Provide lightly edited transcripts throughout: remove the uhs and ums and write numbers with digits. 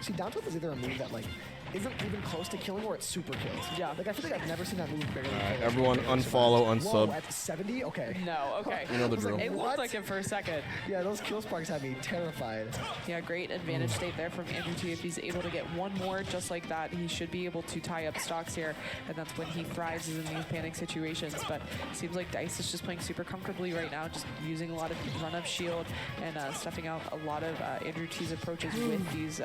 See, down tilt is either a move that like isn't even close to killing or it's super kills. Yeah. Like I feel like I've never seen that move barely. Everyone unfollow, unsub. Whoa, at 70? Okay. No, okay. You know the drill. It looked like it for a second. Yeah, those kill sparks had me terrified. Yeah, great advantage state there from Andrew T. If he's able to get one more just like that, he should be able to tie up stocks here, and that's when he thrives is in these panic situations. But it seems like Dice is just playing super comfortably right now, just using a lot of run-up shield and stuffing out a lot of Andrew T's approaches with these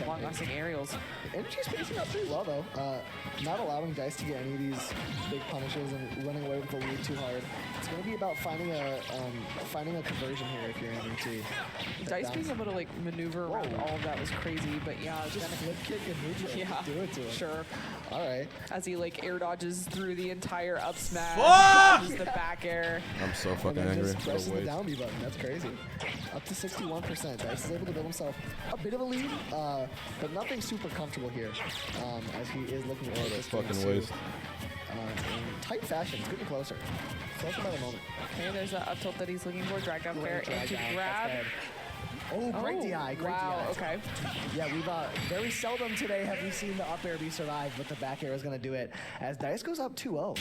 long-lasting aerials. Andrew T's spacing up pretty well, though. Not allowing Dice to get any of these big punishes and running away with the lead too hard. It's going to be about finding a conversion here if you're Andrew T. Dice being able to like maneuver around all of that was crazy, but yeah, just flip kick and neutral. Yeah, do it to him. Sure. All right. As he like air dodges through the entire up smash, dodges the back air. I'm so fucking angry. Just presses the down B button. That's crazy. Up to 61%. Dice is able to build himself a bit of a lead, but nothing super comfortable here. As he is looking at this fucking waste. In tight fashion, it's getting closer. Closer by the moment. Okay, there's that up tilt that he's looking for. Drag down fair into grab. Oh, great DI, great wow, DI. Okay. Yeah, we've very seldom today have we seen the up air be survived, but the back air is going to do it. As Dice goes up 2-0.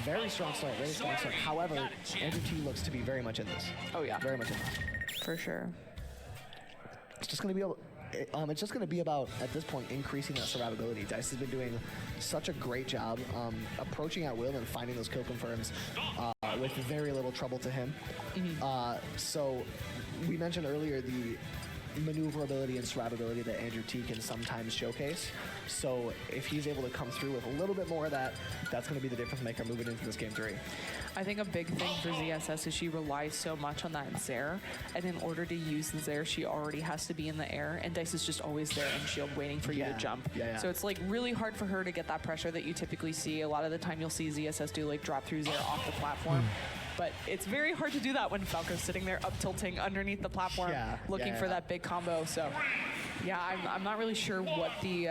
Very strong start, very strong start. However, Andrew T looks to be very much in this. Oh yeah. Very much in this. For sure. It's just going to be able. It's just going to be about, at this point, increasing that survivability. Dice has been doing such a great job approaching at will and finding those kill confirms with very little trouble to him. So we mentioned earlier the maneuverability and survivability that Andrew T can sometimes showcase. So if he's able to come through with a little bit more of that, that's going to be the difference maker moving into this game 3. I think a big thing for ZSS is she relies so much on that Zair, and in order to use the Zair, she already has to be in the air, and Dice is just always there in shield waiting for you to jump. So it's like really hard for her to get that pressure that you typically see. A lot of the time you'll see ZSS do like drop through Zair off the platform. But it's very hard to do that when Falco's sitting there up tilting underneath the platform looking for that big combo. So yeah, I'm not really sure what the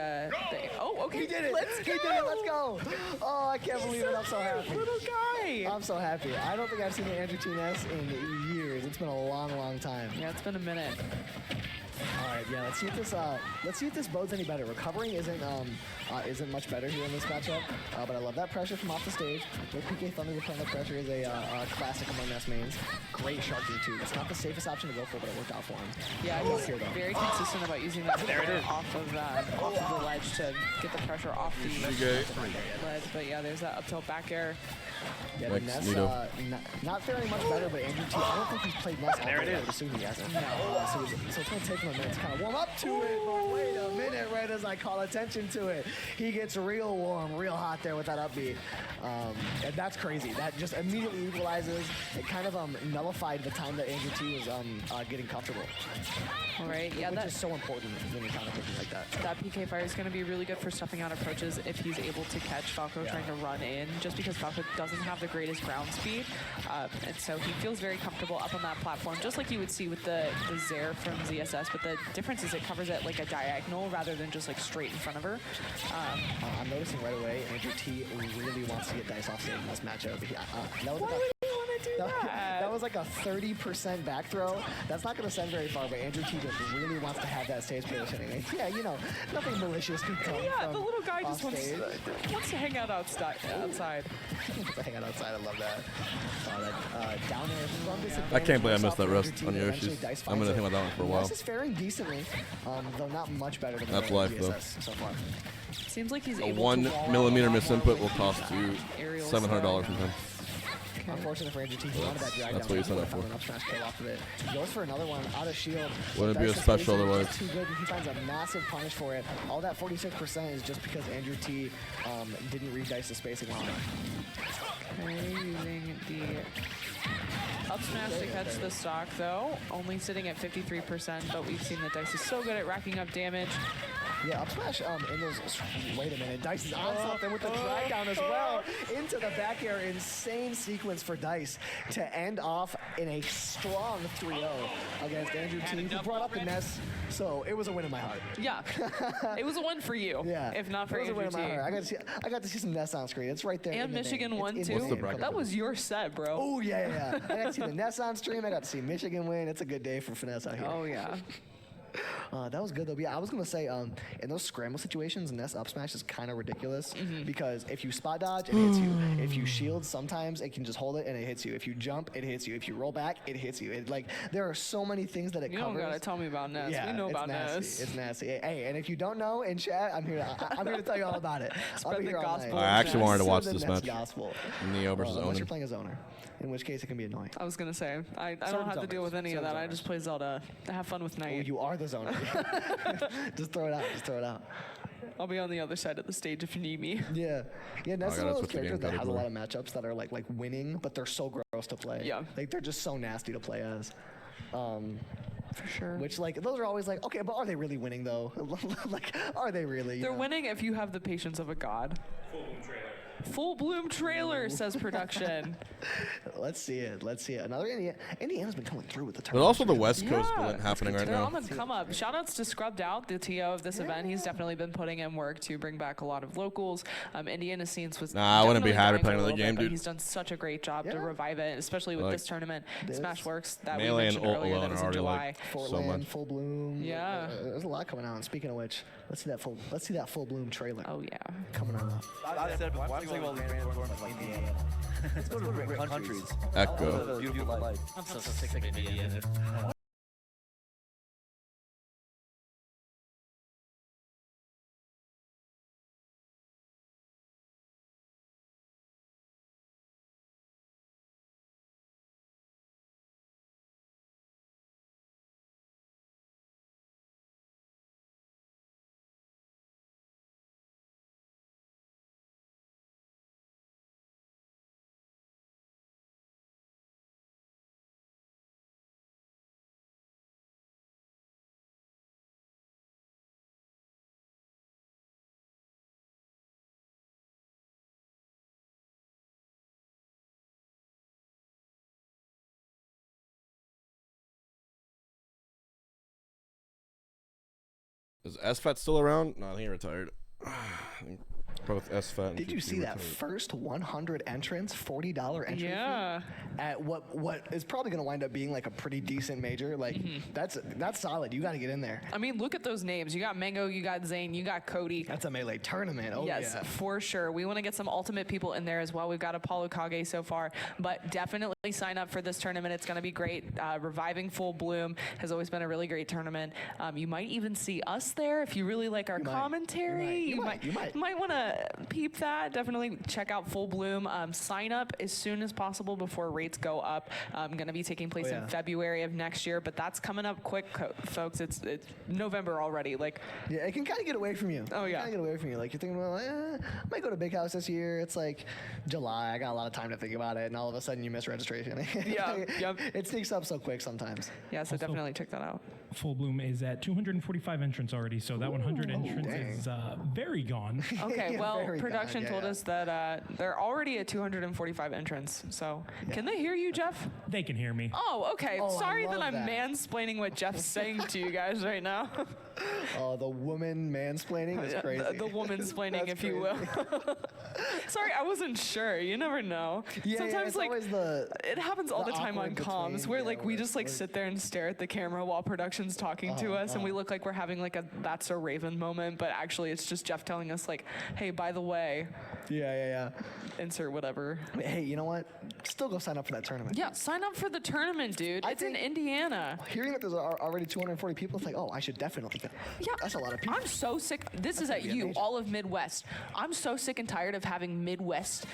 oh, okay. He did it. Let's go. He did it. Let's go. Oh, I can't believe it. I'm so happy. Little guy. I'm so happy. I don't think I've seen an Andrew T Ness in years. It's been a long, long time. Yeah, it's been a minute. All right, yeah. Let's see if this bodes any better. Recovering isn't much better here in this matchup, but I love that pressure from off the stage. With PK Thunder to that pressure is a classic among Ness mains. Great sharking too. It's not the safest option to go for, but it worked out for him. Yeah, he's very consistent about using that off of the ledge to get the pressure off the ledge. But yeah, there's that up tilt back air. Yeah, Ness, not faring much better, but Andrew T, I don't think he's played Ness all the way. I would assume he hasn't. No. So it's going to take him a minute to kind of warm up to it, but wait a minute, right as I call attention to it. He gets real warm, real hot there with that upbeat. And that's crazy. That just immediately equalizes. It kind of nullified the time that Andrew T was getting comfortable. All right, yeah, which is so important when you're counterpicking like that. That PK fire is going to be really good for stuffing out approaches if he's able to catch Falco trying to run in, just because Falco doesn't have the greatest ground speed. And so he feels very comfortable up on that platform, just like you would see with the Zair from ZSS, but the difference is it covers it like a diagonal rather than just like straight in front of her. I'm noticing right away, Andrew T really wants to get Dice off stage in this matchup. That was like a 30% back throw. That's not going to send very far, but Andrew T just really wants to have that stage positioning. And yeah, you know, nothing malicious can come from the little guy just wants to hang out outside. He wants to hang out outside. I love that. Down air from disadvantage. I can't believe I missed that rest on Yoshi's. I'm going to think about that one for a while. This is faring decently, though not much better than that's life, though. So far. Seems like he's a able 1 to millimeter misinput will cost you $700 from him. Okay. Unfortunate for Andrew T. He wanted that drag that's down. What you signed up for. An up smash kill off of it. He goes for another one out of shield. Wouldn't be a special otherwise. Too good. He finds a massive punish for it. All that 46% is just because Andrew T. Didn't read Dice's spacing well enough. Okay, using the up smash to catch the stock though. Only sitting at 53%, but we've seen that Dice is so good at racking up damage. Yeah, up smash in those. Wait a minute, Dice is on something with the drag down as well into the back air. Insane sequence for Dice to end off in a strong 3-0 against Andrew T, who brought up the Ness. So it was a win in my heart. Yeah, it was a win for you. Yeah, if not for it was Andrew a win T. in my heart. I got to see some Ness on screen. It's right there. And Michigan won too. That was your set, bro. Oh yeah. I got to see the Ness on stream. I got to see Michigan win. It's a good day for Finesse out here. Oh yeah. That was good though. But yeah, I was gonna say, in those scramble situations, Ness up smash is kind of ridiculous because if you spot dodge, it hits you. If you shield, sometimes it can just hold it and it hits you. If you jump, it hits you. If you roll back, it hits you. Like there are so many things that it covers. You don't gotta tell me about Ness. Yeah, we know about nasty. Ness. It's nasty. Hey, and if you don't know in chat, I'm here to tell you all about it. Spread the gospel. I actually wanted to watch this match. Gospel. Neo versus Unless Onan. you're playing as owner, in which case it can be annoying. I was gonna say I don't have to deal with any of that. I just play Zelda. Have fun with Night. Oh, you are the zoner. Just throw it out. Just throw it out. I'll be on the other side of the stage if you need me. Yeah. Ness is one of those characters that has a lot category. of matchups that are like winning, but they're so gross to play. Yeah. Like they're just so nasty to play as. For sure. Which like those are always like, okay, but are they really winning though? Like, are they really? They're winning if you have the patience of a god. Full bloom trailer, says production. Let's see it. Another Indiana's been coming through with the But tournament. also the West Coast split happening right They're now. on the come up. Shout outs to Scrubbed Out, the TO of this event. He's definitely been putting in work to bring back a lot of locals. Indiana scenes was Nah, I wouldn't be happy dying playing for a another little game, bit, but dude. He's done such a great job to revive it, especially with Like, this tournament. Smashworks that we Melee and mentioned earlier alone that was are in already July. like Fort so Land, much. Full Bloom. Yeah. There's a lot coming out. And speaking of which, let's see that Full Bloom trailer Oh yeah. coming out. I said, but I'm thinking about these random forms like Indiana. Let's go to great countries. Echo. Beautiful life. I'm so sick of Indiana. Is SFAT still around? No, he retired. Both SFAT and Did you see that retired. first 100 entrants, $40 entry Yeah. fee at what is probably going to wind up being like a pretty decent major? Like that's solid. You got to get in there. I mean, look at those names. You got Mango, you got Zane, you got Cody. That's a melee tournament. Oh Yes, yeah. for sure. We want to get some ultimate people in there as well. We've got Apollo Kage so far, but definitely sign up for this tournament. It's going to be great. Reviving Full Bloom has always been a really great tournament. You might even see us there if you really like our commentary. You might. Want to peep that. Definitely check out Full Bloom. Sign up as soon as possible before rates go up. Going to be taking place in February of next year, but that's coming up quick, folks. It's November already. Like, yeah, it can kind of get away from you. Oh, yeah. Kind of get away from you. Like you're thinking, well, I might go to Big House this year. It's like July. I got a lot of time to think about it, and all of a sudden you miss registration. Yeah, yep. It sneaks up so quick sometimes. yeah, so Also- definitely check that out. Full Bloom is at 245 entrants already, so that 100 entrants dang. is very gone. Okay, Yeah, well, very production bad, told yeah. us that they're already at 245 entrants. So, can they hear you, Jeff? They can hear me. Oh, okay. Oh, I Sorry that love I'm that. mansplaining what Jeff's saying to you guys right now. Oh, the woman mansplaining is crazy. The woman-splaining, That's if you will. Sorry, I wasn't sure. You never know. Yeah, Sometimes, it's like, always the it happens all the time on awkward comms between, where, yeah, like, we where just, like, sit there and stare at the camera while production's talking to us, and we look like we're having, like, a That's So Raven moment, but actually it's just Jeff telling us, like, hey, by the way, yeah. insert whatever. Hey, you know what? Still go sign up for that tournament. Yeah, sign up for the tournament, dude. It's in think- Indiana. Hearing that there's already 240 people, it's like, oh, I should definitely go. Yeah, That's a lot of people. I'm so sick. This is gonna at be a you, major. all of Midwest. I'm so sick and tired of having Midwest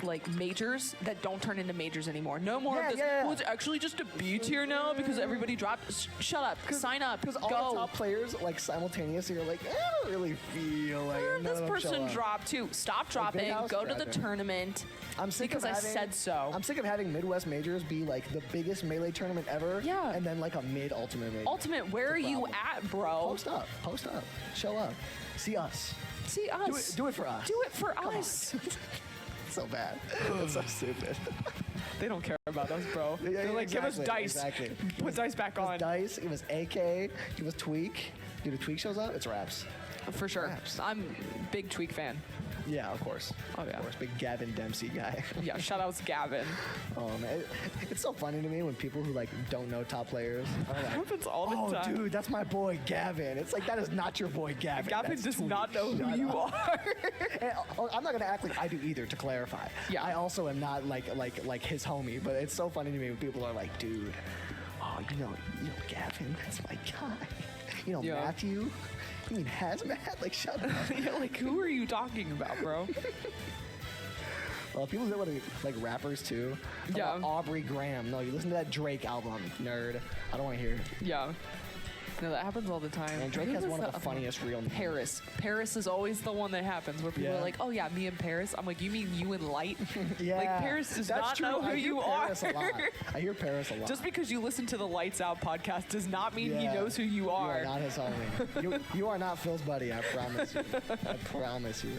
like majors that don't turn into majors anymore. No more of this. Yeah. Well, it's actually just a B tier now because everybody dropped. Shut up. Sign up. Because all Go. the top players, like, simultaneously are like, I don't really feel like none This of them show person up. dropped too. Stop dropping. House? Go to the Gotcha. tournament. I'm sick because of I having, said so. I'm sick of having Midwest majors be like the biggest melee tournament ever. Yeah. And then like a mid-ultimate major. Ultimate, where are you problem. at, bro? Post up. Show up. See us. See us. Do it for us. Do it for us. It's so bad. It's so stupid. They don't care about us, bro. Yeah, They're like, give us dice. Exactly. Put dice back on. Dice. Give us AK. Give us Tweak. Dude, if Tweak shows up, it's raps. For sure. Raps. I'm big Tweak fan. Yeah, of course. Oh, yeah. Of course, big Gavin Dempsey guy. Yeah, shout outs Gavin. Oh man, it's so funny to me when people who like don't know top players are It like, happens all the "Oh, time. dude, that's my boy Gavin." It's like that is not your boy Gavin. Gavin That's does Tweak. not know who Shut you up. are. And, I'm not gonna act like I do either. To clarify, Yeah. I also am not like his homie. But it's so funny to me when people are like, "Dude, oh, you know Gavin, that's my guy." You know Yeah. Matthew. You mean Hazmat? Like, shut up. You're like, who are you talking about, bro? Well, people say what like rappers too. Yeah. Aubrey Graham. No, you listen to that Drake album, nerd. I don't want to hear it. Yeah. No, that happens all the time. And Drake Who has was one of that the funniest real names. Paris. Paris is always the one that happens where people Yeah. are like, oh yeah, me and Paris. I'm like, you mean you and Light? Yeah. Like Paris does That's not true. know who I hear you Paris are. A lot. I hear Paris a lot. Just because you listen to the Lights Out podcast does not mean he Yeah. knows who you You are. are not his homie. you are not Phil's buddy, I promise you. I promise you.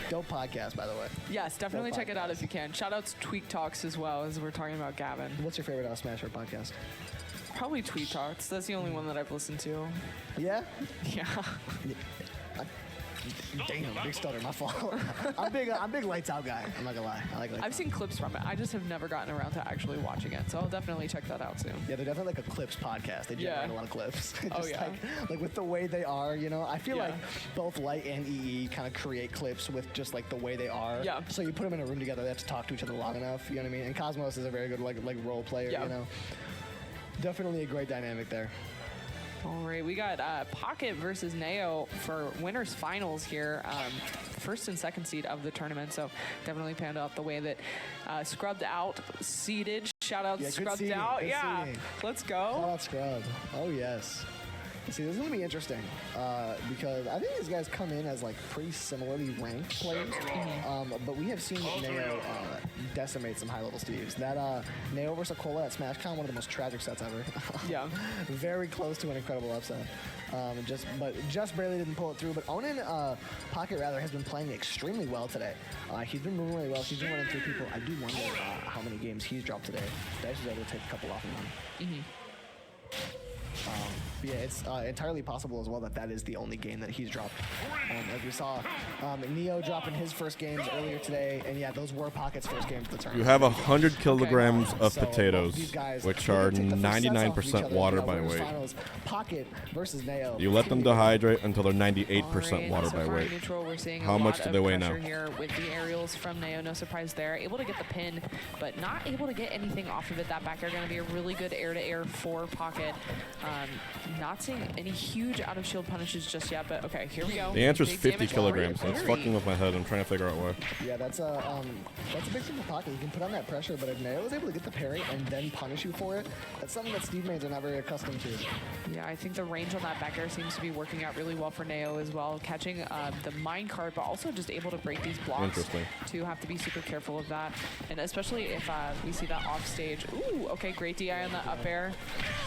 Dope podcast, by the way. Yes, definitely Dope check it out podcast. if you can. Shout outs Tweak Talks as well, as we're talking about Gavin. What's your favorite Smasher podcast? Probably Tweak Talks. That's the only one that I've listened to. Yeah? Yeah. Damn, big stutter, my fault. I'm big Lights Out guy. I'm not gonna lie. I like Lights I've Out. seen clips from it. I just have never gotten around to actually watching it, so I'll definitely check that out soon. Yeah, they're definitely like a clips podcast. They Yeah. generate a lot of clips. Oh, Just yeah. like with the way they are, you know. I feel Yeah. like both Light and EE kind of create clips with just like the way they are. Yeah. So you put them in a room together, they have to talk to each other long enough. You know what I mean? And Cosmos is a very good like role player. Yeah. You know. Definitely a great dynamic there. All right, we got Pocket versus Neo for winners finals here. First and second seed of the tournament, so definitely panned out the way that Scrubbed Out seeded. Shout out Yeah, good Scrubbed seeding, Out. good Yeah, seeding. let's Shout go. out Scrub. Oh yes. See, this is gonna be interesting because I think these guys come in as like pretty similarly ranked players, but we have seen Neo decimate some high-level Steves. That Neo versus Akola at SmashCon, one of the most tragic sets ever. Yeah. Very close to an incredible upset. Just barely didn't pull it through. But Onin Pocket rather has been playing extremely well today. He's been moving really well. He's been running through people. I do wonder how many games he's dropped today. Dice was able to take a couple off of him. But yeah, it's entirely possible as well that is the only game that he's dropped. As we saw, Neo dropping his first games earlier today, and yeah, those were Pocket's first games of the tournament. You have 100 kilograms of So, potatoes, these guys, which they are can take the first sets off of each 99% other. water Yeah, by winners weight. finals, Pocket versus Neo. You let them dehydrate until they're 98% Alright, water so by far weight. Neutral, we're seeing How a much lot do of they weigh pressure now? here with the aerials from Neo. No surprise there. Able to get the pin, but not able to get anything off of it. That back air going to be a really good air-to-air for Pocket. Not seeing any huge out-of-shield punishes just yet, but okay, here we go. The answer is Big 50 damage kilograms, and it's Very. fucking with my head. I'm trying to figure out why. Yeah, that's a big thing for Pocket. You can put on that pressure, but if Neo is able to get the parry and then punish you for it, that's something that Steve mains are not very accustomed to. Yeah, I think the range on that back air seems to be working out really well for Neo as well. Catching the mine cart, but also just able to break these blocks. Interesting. To have to be super careful of that. And especially if we see that off stage. Ooh, okay, great DI on the up air.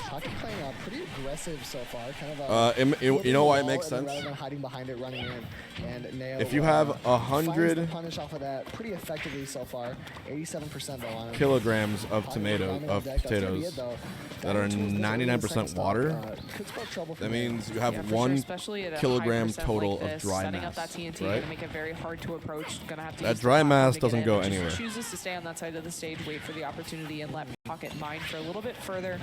Pocket playing pretty aggressive so far. Kind of You know why it wall, makes and then sense? rather than hiding behind it, running in. And Neo, If you have finds 100 the punish off of that pretty effectively so far. 87% though on him. kilograms of Diamond on deck, that's gonna be it, potatoes though. that are Diamond tools, the early 99% second stock, water, could spell trouble for that Neo. means you Yeah, have for sure, 1 especially at a high kilogram percent total like of this, dry setting mass, up that TNT, right? gonna make it very hard to approach. Gonna have to That use the dry platform mass to get doesn't in, go but just anywhere. Chooses to stay on that side of the stage, wait for the opportunity, and let Pocket mine for a little bit further.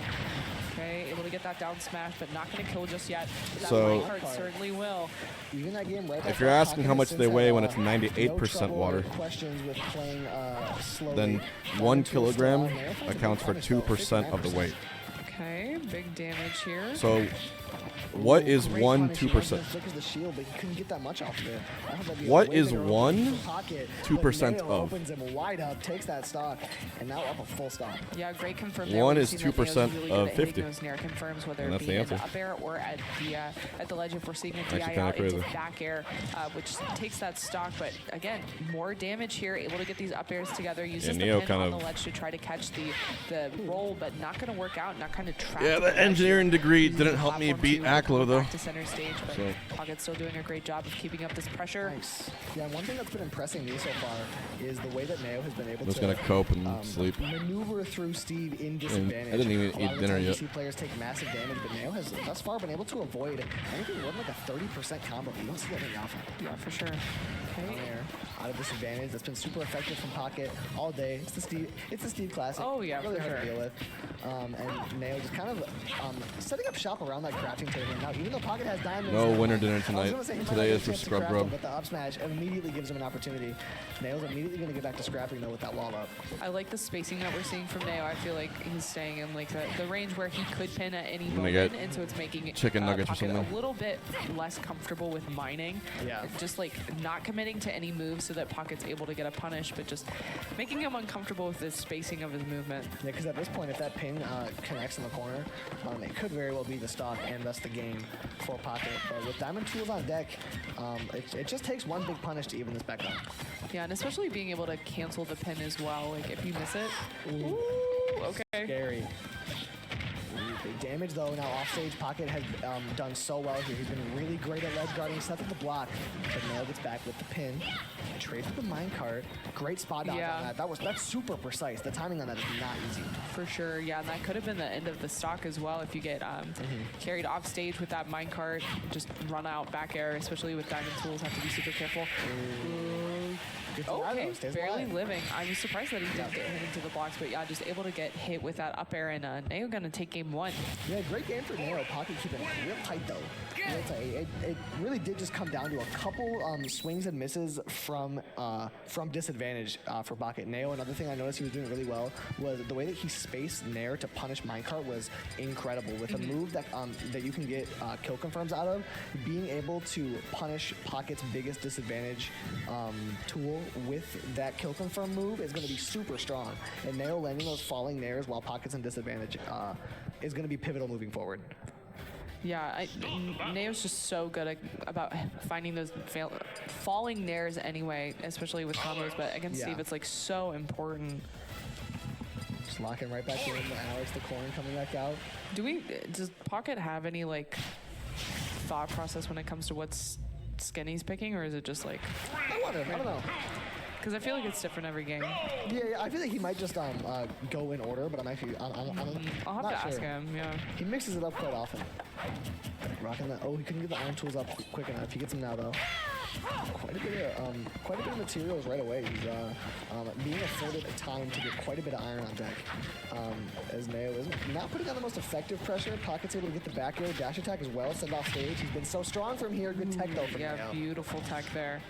Okay, able to get that down smash, but not gonna kill just yet. That So- mine cart certainly will. Even that game right If there, you're asking Pocket how much has they since weigh had, when it's no 98% trouble or water, questions with playing slowly. then Diamond 1 tools still kilogram on there. Finds a big accounts for punish, though, 2% of the 59%. weight. Okay, big damage here. So what is Great 1 punish. He 2%? flickers the shield, but he couldn't get that much off of it. I thought that'd be a What way is bigger 1 opening for Pocket, but 2% Neo of? opens him wide up, takes that stock, and now up a full stock. Yeah, great confirm. One there. is We've seen that 2% Neo's really of good at hitting 50. those nair confirms, whether And it that's be the in the answer. up air or at the ledge. If we're seeing a Actually DI kinda out into crazy. back air, which takes that stock. But again, more damage here. Able to get these up airs together. Uses the Neo pin kind on the of- ledge to try to catch the roll, but not going to work out. Not kind of trapped. Yeah, at the ledge engineering here. degree Uses didn't the help me platform beat to avoid back low though. Back to center stage, but So- Pocket's still doing a great job of keeping up this pressure. Nice. Yeah, one thing that's been impressing me so far is the way that Neo has been able Just to gonna cope and sleep. maneuver through Steve in disadvantage. I didn't even A lot eat of the dinner time you yet. see players take massive damage, but Neo has thus far been able to avoid anything more than like a 30% combo. You don't see that very often. Yeah, for sure. Down there, out of disadvantage. That's been super effective from Pocket all day. It's the Steve classic. Oh, yeah, really for hard sure. to deal with. And Neo just kind of setting up shop around that crafting table. Now, even though Pocket has diamonds. No winner dinner I was tonight. gonna say he might Today not is get a for chance to Scrub craft Grub. him, but the up smash immediately gives him an opportunity. Neo's immediately going to get back to scrapping though with that wall up. I like the spacing that we're seeing from Neo. I feel like he's staying in like the range where he could pin at any they moment, get and so it's making chicken nuggets or Pocket something. a little bit less comfortable with mining. Yeah. Just like not committing to any moves so that Pocket's able to get a punish, but just making him uncomfortable with the spacing of his movement. Yeah, because at this point, if that pin connects in the corner, it could very well be the stock and thus the game for Pocket. But with Diamond Tools on deck, it just takes one big punish to even this back up. Yeah, and especially being able to cancel the pin as well. Like if you miss it, ooh, okay. Scary. Big damage though. Now offstage, Pocket has done so well here. He's been really great at ledge guarding, stuff at the block. But Nail gets back with the pin. Trades with the minecart. Great spot dodge Yeah. on that. That's super precise. The timing on that is not easy. For sure, yeah, and that could have been the end of the stock as well if you get carried off stage with that minecart, just run out back air, especially with Diamond Tools, have to be super careful. Gets him out of Okay, those, stays barely alive. living. I was surprised that he didn't get hit into the blocks, but yeah, just able to get hit with that up air, and Neo gonna take game one. Yeah, great game for Neo. Pocket keeping it real tight though. It really did just come down to a couple swings and misses from disadvantage for Pocket. Neo, another thing I noticed he was doing really well was the way that he spaced Nair to punish minecart was incredible. With a move that that you can get kill confirms out of, being able to punish Pocket's biggest disadvantage tool with that kill confirm move is going to be super strong. And Neo landing those falling Nairs while Pocket's in disadvantage is going to be pivotal moving forward. Yeah, Neo's just so good about finding those falling nairs anyway, especially with combos, but against Yeah. Steve, it's like so important. Just locking right back in. Alex the corn coming back out. Does Pocket have any like thought process when it comes to what skin he's picking, or is it just like, I wonder. I don't know. because I feel like it's different every game. Yeah, I feel like he might just go in order, but I'm actually I'm I'll have not to ask sure. him, yeah. He mixes it up quite often. Rocking that. Oh, he couldn't get the iron tools up quick enough. He gets them now though. Quite a bit of materials right away. He's being afforded a time to get quite a bit of iron on deck. As Neo is not putting on the most effective pressure. Pocket's able to get the back air dash attack as well. Send off stage. He's been so strong from here. Good tech though from Yeah, Neo. beautiful tech there.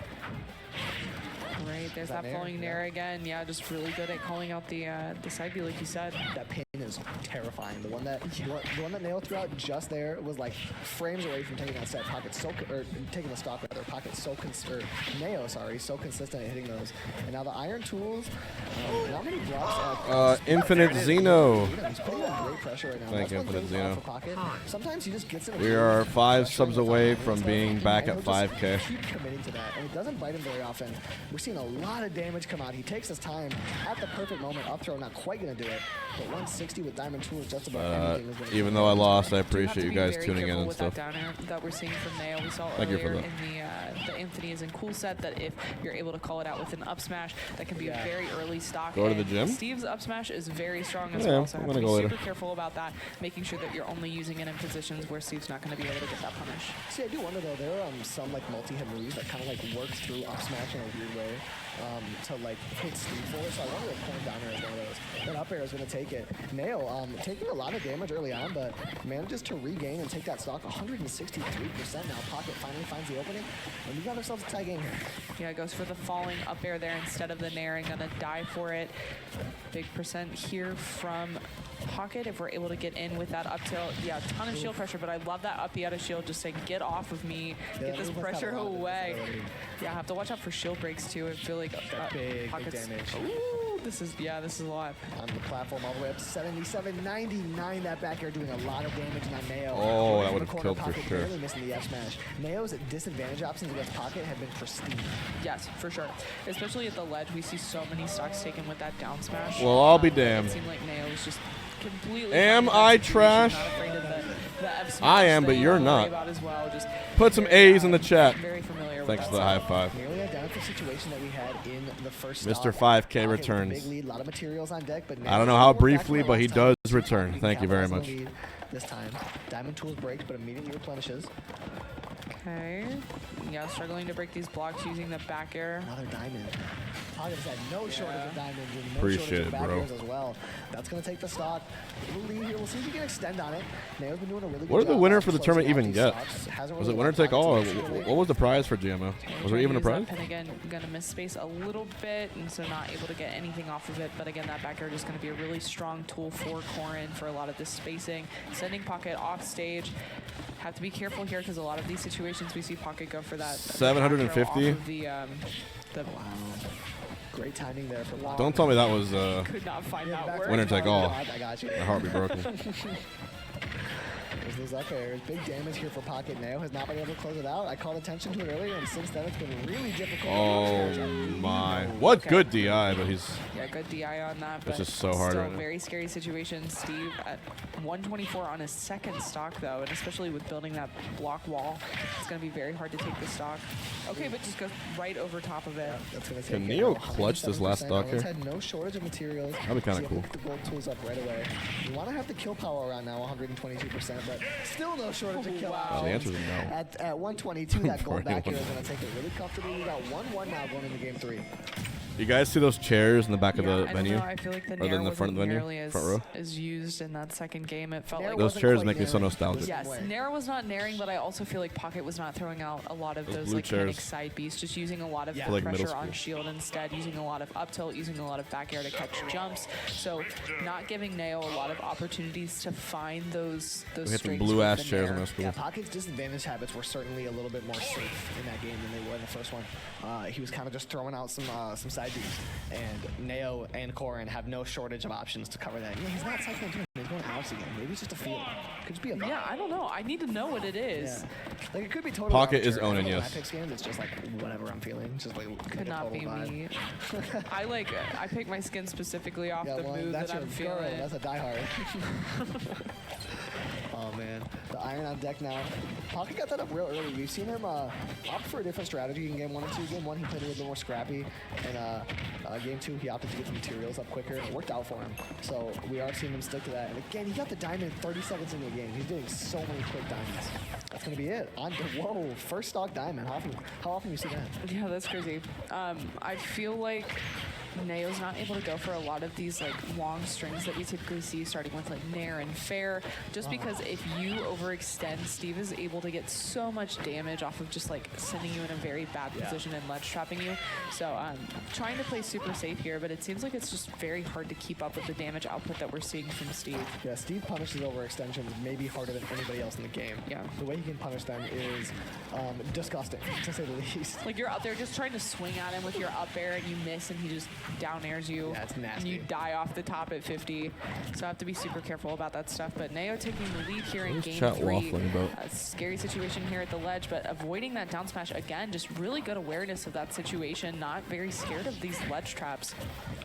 Right, there's that that Nair? falling Nair again. Yeah, just really good at calling out the side B, like you said. That pin is terrifying. The one that Nail threw out just there was like frames away from taking that set. Pocket's taking the stock rather. Pocket's Neo, so consistent at hitting those. And now the iron tools, not many blocks. Infinite Zeno. He's putting on great pressure right now. Thank That's one Infinite thing Zeno. for Pocket. Sometimes he just gets in. We are 5 subs away from being back at And he'll just 5K. Keep committing to that, and it doesn't bite him very often. We're seeing a lot of damage come out. He takes his time at the perfect moment. Up throw, not quite gonna do it, but 160 with diamond tools, just about anything. Is gonna Even do though I it. lost, I Do have to appreciate you be guys very tuning in careful and with stuff. that down air that we're seeing from Neo. We saw Thank you for earlier that. in the Anthony is in cool set that if you're able to call it out with an up smash, that can be a very early stock. Go to the and gym? Steve's up smash is very strong as Yeah, well, so I'm have to gonna be go super later. careful about that, making sure that you're only using it in positions where Steve's not going to be able to get that punish. See, I do wonder though. There are some like multi-hit moves that kind of like works through up smash in a weird way to like hit Steve for it. So I wonder if corn down air is one of those. That up air is going to take it. Nail taking a lot of damage early on, but manages to regain and take that stock 163%. Now Pocket finally finds the opening, and we got ourselves a tie game here. Yeah, goes for the falling up air there instead of the nair and gonna die for it. Big percent here from Pocket if we're able to get in with that up tilt. Yeah, ton of shield pressure, but I love that up out of shield, just saying get off of me, Yeah, get this that move has got pressure a lot of away. invincibility. Yeah, I have to watch out for shield breaks too. I feel like big Pocket's, damage. Ooh, this is a lot. On the platform all the way up to 77.99. That back air doing a lot of damage on Neo. Oh, Going that for would've the corner, killed for Pocket sure. barely missing the F smash. Neo's disadvantage options against Pocket have been pristine. Yes, for sure. Especially at the ledge, we see so many stocks taken with that down smash. Well, I'll be It damned. seemed like Neo was just completely. Am fine with I that situation, trash? Not afraid of The F I am, smash but that you're worry not. about as well. Just Put some very, A's in the chat. Very familiar Thanks with for the high five. Nearly identical situation that we had in the first Mr. stock. 5K returns. Big lead, a lot of materials on deck, but I don't know how briefly, but he does return. Thank you very much. This time, Diamond Tools breaks, but immediately replenishes. Okay. Yeah, struggling to break these blocks using the back air. Another diamond. Pockets had no shortage of diamonds and no Appreciate shortage of it, back bro. airs as well. That's going to take the stock. Little lead here. We'll see if he can extend on it. Neo's been doing a really good job. What did the winner for the closing tournament out even these get? stocks. Hasn't Was really it winner left take all? Or pockets too much what was the prize for GMO? Was there even a prize? And again, gonna miss space a little bit, and so not able to get anything off of it. But again, that back air is going to be a really strong tool for Corrin for a lot of this spacing. Sending Pocket off stage. Have to be careful here because a lot of these situations we see Pocket go for that 750. off of the Wow. Great timing there for long. Don't tell me that was could not find that word. winner take all. I got you. My heart be broken. There's those up airs. Big damage here for Pocket. Neo has not been able to close it out. I called attention to it earlier, and since then it's been really difficult. Oh my! What good DI, but he's Yeah, good DI on that. But just so hard still right now. very scary situation. Steve at 124 on his second stock, though, and especially with building that block wall, it's going to be very hard to take the stock. Okay, but just go right over top of it. That's gonna take Can it. Neo clutch this last 107%. stock here? He's had no shortage of materials. That'd be kinda So cool. pick the gold tools up right away. You want to have the kill power around now, 122%, but still no shortage of kill Wow. power. The answer is no. At 122, that gold back here is anyone. going to take it really comfortably. We got 1-1 now going into game 3. You guys see those chairs in the back of Yeah, the I don't venue? know. I feel like the Or in Nair the front of the wasn't venue? nearly Front row? as used in that second game. It felt Nair like Those wasn't chairs quite make me so nairing. nostalgic. yes, way. Nair was not nairing, but I also feel like Pocket was not throwing out a lot of Those those blue like chairs. panic side beats, just using a lot of For, like, middle pressure on school. shield instead, using a lot of up tilt, using a lot of back air to catch jumps. So not giving Neo a lot of opportunities to find those We hit some strings blue with ass the chairs Nair. in our school. Yeah, Pocket's disadvantage habits were certainly a little bit more safe in that game than they were in the first one. He was kind of just throwing out some side beats, and Neo and Corrin have no shortage of options to cover that. Yeah, he's not cycling through. He's going Alex again. Maybe it's just a feel. Could just be a vibe. Yeah, I don't know. I need to know what it is. Yeah. Like it could be totally Pocket is arbitrary. owning, When yes. I pick skins, it's just like whatever I'm feeling. It's just like Could a not total be vibe. me. I pick my skin specifically off Yeah, the well, mood that's that your I'm girl. feeling. That's a diehard. Oh man, the iron on deck now. Pocket got that up real early. We've seen him opt for a different strategy in game 1 and 2. Game 1, he played a little bit more scrappy, and game 2, he opted to get the materials up quicker, and it worked out for him. So we are seeing him stick to that. And again, he got the diamond 30 seconds into the game. He's doing so many quick diamonds. That's gonna be it. Whoa, first stock diamond. How often you see that? Yeah, that's crazy. I feel like Neo's not able to go for a lot of these like long strings that we typically see, starting with like Nair and Fair, just because if you overextend, Steve is able to get so much damage off of just like sending you in a very bad position and ledge trapping you. So trying to play super safe here, but it seems like it's just very hard to keep up with the damage output that we're seeing from Steve. Yeah, Steve punishes overextensions maybe harder than anybody else in the game. Yeah. The way he can punish them is disgusting, to say the least. Like you're out there just trying to swing at him with your up air and you miss and he just down airs you. Yeah, it's And nasty. you die off the top at 50. So I have to be super careful about that stuff. But Neo taking the lead here in What is game chat 3. waffling about? A scary situation here at the ledge, but avoiding that down smash again, just really good awareness of that situation, not very scared of these ledge traps.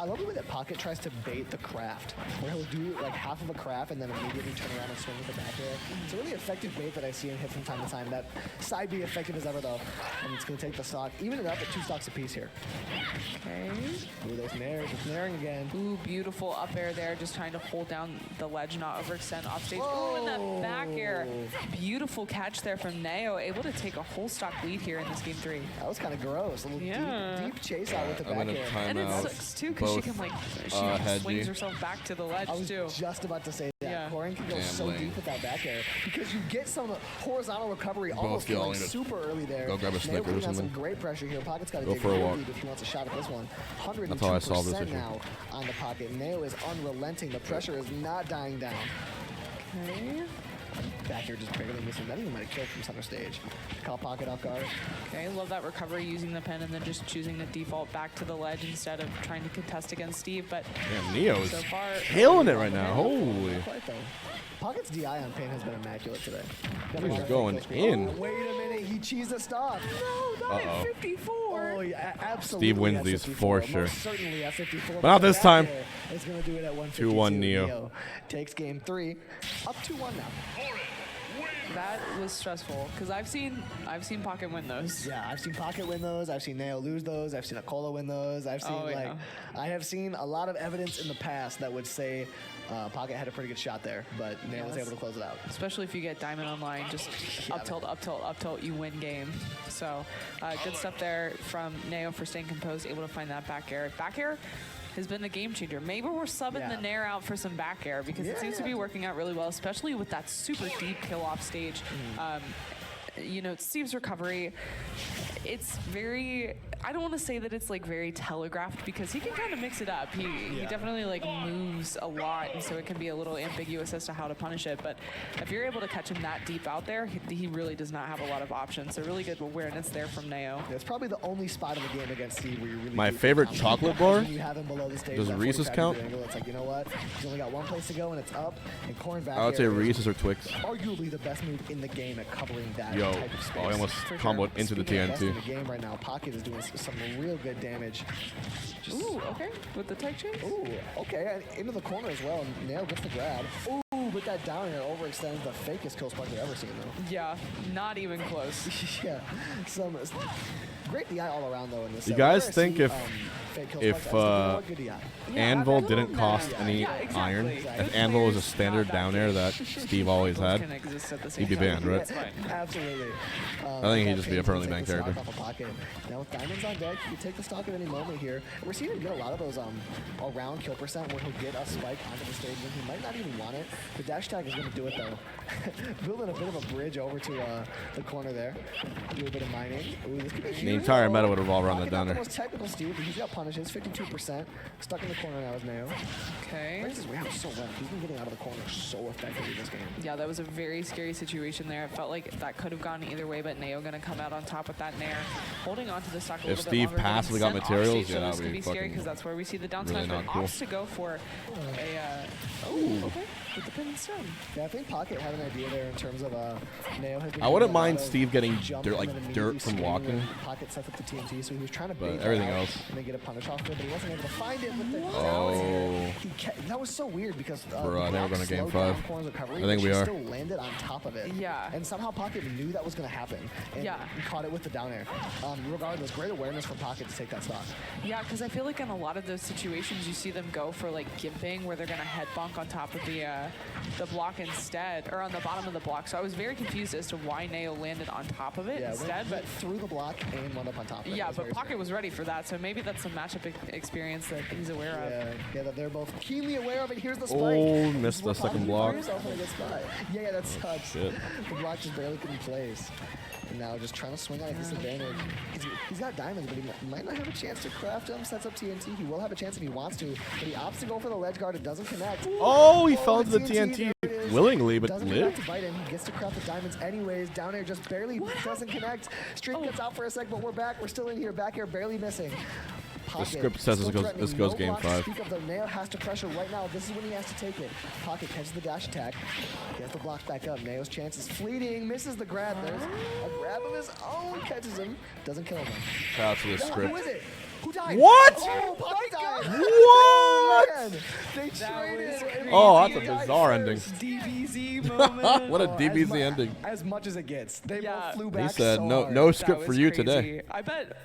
I love the way that Pocket tries to bait the craft, where he'll do like half of a craft and then immediately turn around and swing with the back air. It's a really effective bait that I see him hit from time to time. That side B effective as ever though, and it's gonna take the stock, even it up at 2 stocks apiece here. Okay. Ooh, those nairs, it's nairing again. Ooh, beautiful up air there, just trying to hold down the ledge, not overextend off stage. Ooh, and that back air. Beautiful catch there from Neo, able to take a whole stock lead here in this game 3. That was kind of gross. A little Yeah. deep chase out with the I'm back gonna air. time And it out sucks too, because she both, can like, she Hedgie. swings herself back to the ledge I was too. just about to say that. Yeah. Corrin can go Damn, so Lane. deep with that back air because you get some horizontal recovery almost get all feeling in it. super early there. Go grab a Neo Snickers putting or on some something. great pressure here. Pocket's got to Go take for a real walk. lead if he wants a shot at this one. 102% That's how I solve this issue. now on the Pocket. Neo is unrelenting. The pressure is not dying down. Okay. Back here just barely missing. That even might have killed from center stage. Caught Pocket off guard. Okay, love that recovery using the pen and then just choosing to default back to the ledge instead of trying to contest against Steve. But Damn, Neo's so far, killing it right now. Holy. Not quite though. Pocket's DI on Pain has been immaculate today. He's going in. Oh, wait a minute, he cheesed a stop. no, not Uh-oh. at 54. Oh, yeah, absolutely. Steve wins at these 54. for sure. Most certainly at 54. But not this that time. there is going to do it at 152. 2-1 Neo. Takes game 3. Up 2-1 now. That was stressful because I've seen Pocket win those. Yeah, I've seen Pocket win those. I've seen Nao lose those. I've seen Akola win those. I've seen I have seen a lot of evidence in the past that would say Pocket had a pretty good shot there, but Nao was able to close it out. Especially if you get Diamond online, just up tilt, up tilt, up tilt, you win game. So good stuff there from Nao for staying composed, able to find that back air. Back air has been the game changer. Maybe we're subbing the Nair out for some back air because it seems to be working out really well, especially with that super deep kill off stage. You know, Steve's recovery, it's very, I don't want to say that it's like very telegraphed because he can kind of mix it up. He definitely like moves a lot, and so it can be a little ambiguous as to how to punish it. But if you're able to catch him that deep out there, he really does not have a lot of options. So really good awareness there from Nao. It's probably the only spot in the game against Steve where you really My favorite chocolate bar? You have him below the stage. Does Reese's count? It's like, you know what? He's only got one place to go, and it's up. And corn back I would say air Reese's or Twix. arguably the best move in the game at covering that Yo, type of space. I almost comboed into the Speaking of best in TNT. the game right now, Pocket is doing some real good damage. Ooh, okay, with the tech chase. Ooh, okay, and into the corner as well. And Nail gets the grab. Ooh, but that down air overextends the fakest kill spark I've ever seen, though. Yeah, not even close. Yeah, some great DI all around though in this. You set. guys Whenever I think see, if fake kill sparks, I was like, you know what, good DI. Anvil I didn't love cost that. any Yeah, exactly. iron, Exactly. if Anvil was a Players standard not down that air good. that Steve always Both had, can exist at the same he'd be time. banned, right? That's fine. Absolutely. I think he'd just be a permanently Take banned the stock character. off of Pocket. Now with diamonds on deck, you can take the stock at any moment here. We're seeing him get a lot of those around kill percent where he'll get a spike onto the stage when he might not even want it. The dash tag is going to do it though. Building a bit of a bridge over to the corner there. Do a bit of mining. Ooh, this could be The entire meta would revolve around that down the air. most technical Steve, but he's got punishes, 52%. Stuck in the corner now is Nao. Okay. Plays his way out so well. He's been getting out of the corner so effectively this game. Yeah, that was a very scary situation there. It felt like that could have gone either way, but Nao going to come out on top with that Nair. Holding on to the stock a little bit Steve longer, passively getting got sent off materials, stage, yeah, so that this would could be be scary fucking because that's where we see the down really smash, but not cool. opts to go for a, okay, with the pin and stun. Yeah, I think Pocket had an idea there in terms of Nao has been I wouldn't doing a lot mind of Steve getting jump dirt, and like then dirt immediately from swinging walking. when Pocket sets up the TNT, so he was trying to But bait that everything out else. and then get a punish off there, but he wasn't able to find it with the Oh. that was so weird because Bro, I think we're going to game slowed 5. down Corn's recovery, I but think we she are. still landed on top of it. Yeah. And somehow Pocket knew that was going to happen. And Yeah. he caught it with the down air. Regardless, great awareness from Pocket to take that stock. Yeah, because I feel like in a lot of those situations, you see them go for like gimping, where they're gonna head bonk on top of the block instead, or on the bottom of the block. So I was very confused as to why Nao landed on top of it Yeah, instead. went through the block and wound up on top of it. Yeah, That was but very Pocket was ready for that, so maybe that's some matchup experience that he's aware of. Yeah, that they're both keenly aware of it. Here's the spike. Oh, missed the This is what second Pocket block. put yourself in a good spot. Yeah, that sucks. shit. The block just barely put in place. And now just trying to swing at a disadvantage. He's got diamonds, but he might not have a chance to craft them. Sets up TNT. He will have a chance if he wants to, but he opts to go for the ledge guard. It doesn't connect. Oh, he fell into the there TNT it is. willingly, but Doesn't connect lived. to bite him. He gets to craft the diamonds anyways. Down air just barely doesn't connect. Stream gets out for a sec, but we're back. We're still in here. Back air barely missing. Pocket script says this still goes- threatening. this goes No game blocks to 5. speak of, though. Nair has to pressure right now. This is when he has to take it. Pocket catches the dash attack. Gets the blocks back up. Nao's chance is fleeting. Misses the grab. There's a grab of his own. Catches him. Doesn't kill him. Shout out to the Who script. is it? Who died? What? Oh, Pocket died. What? Man, they traded. Oh, that's a bizarre ending. DBZ moment. What a Oh, DBZ ending. As much as it gets. They Yeah. both flew He back said, so no, hard. no That script for was you crazy. today. I bet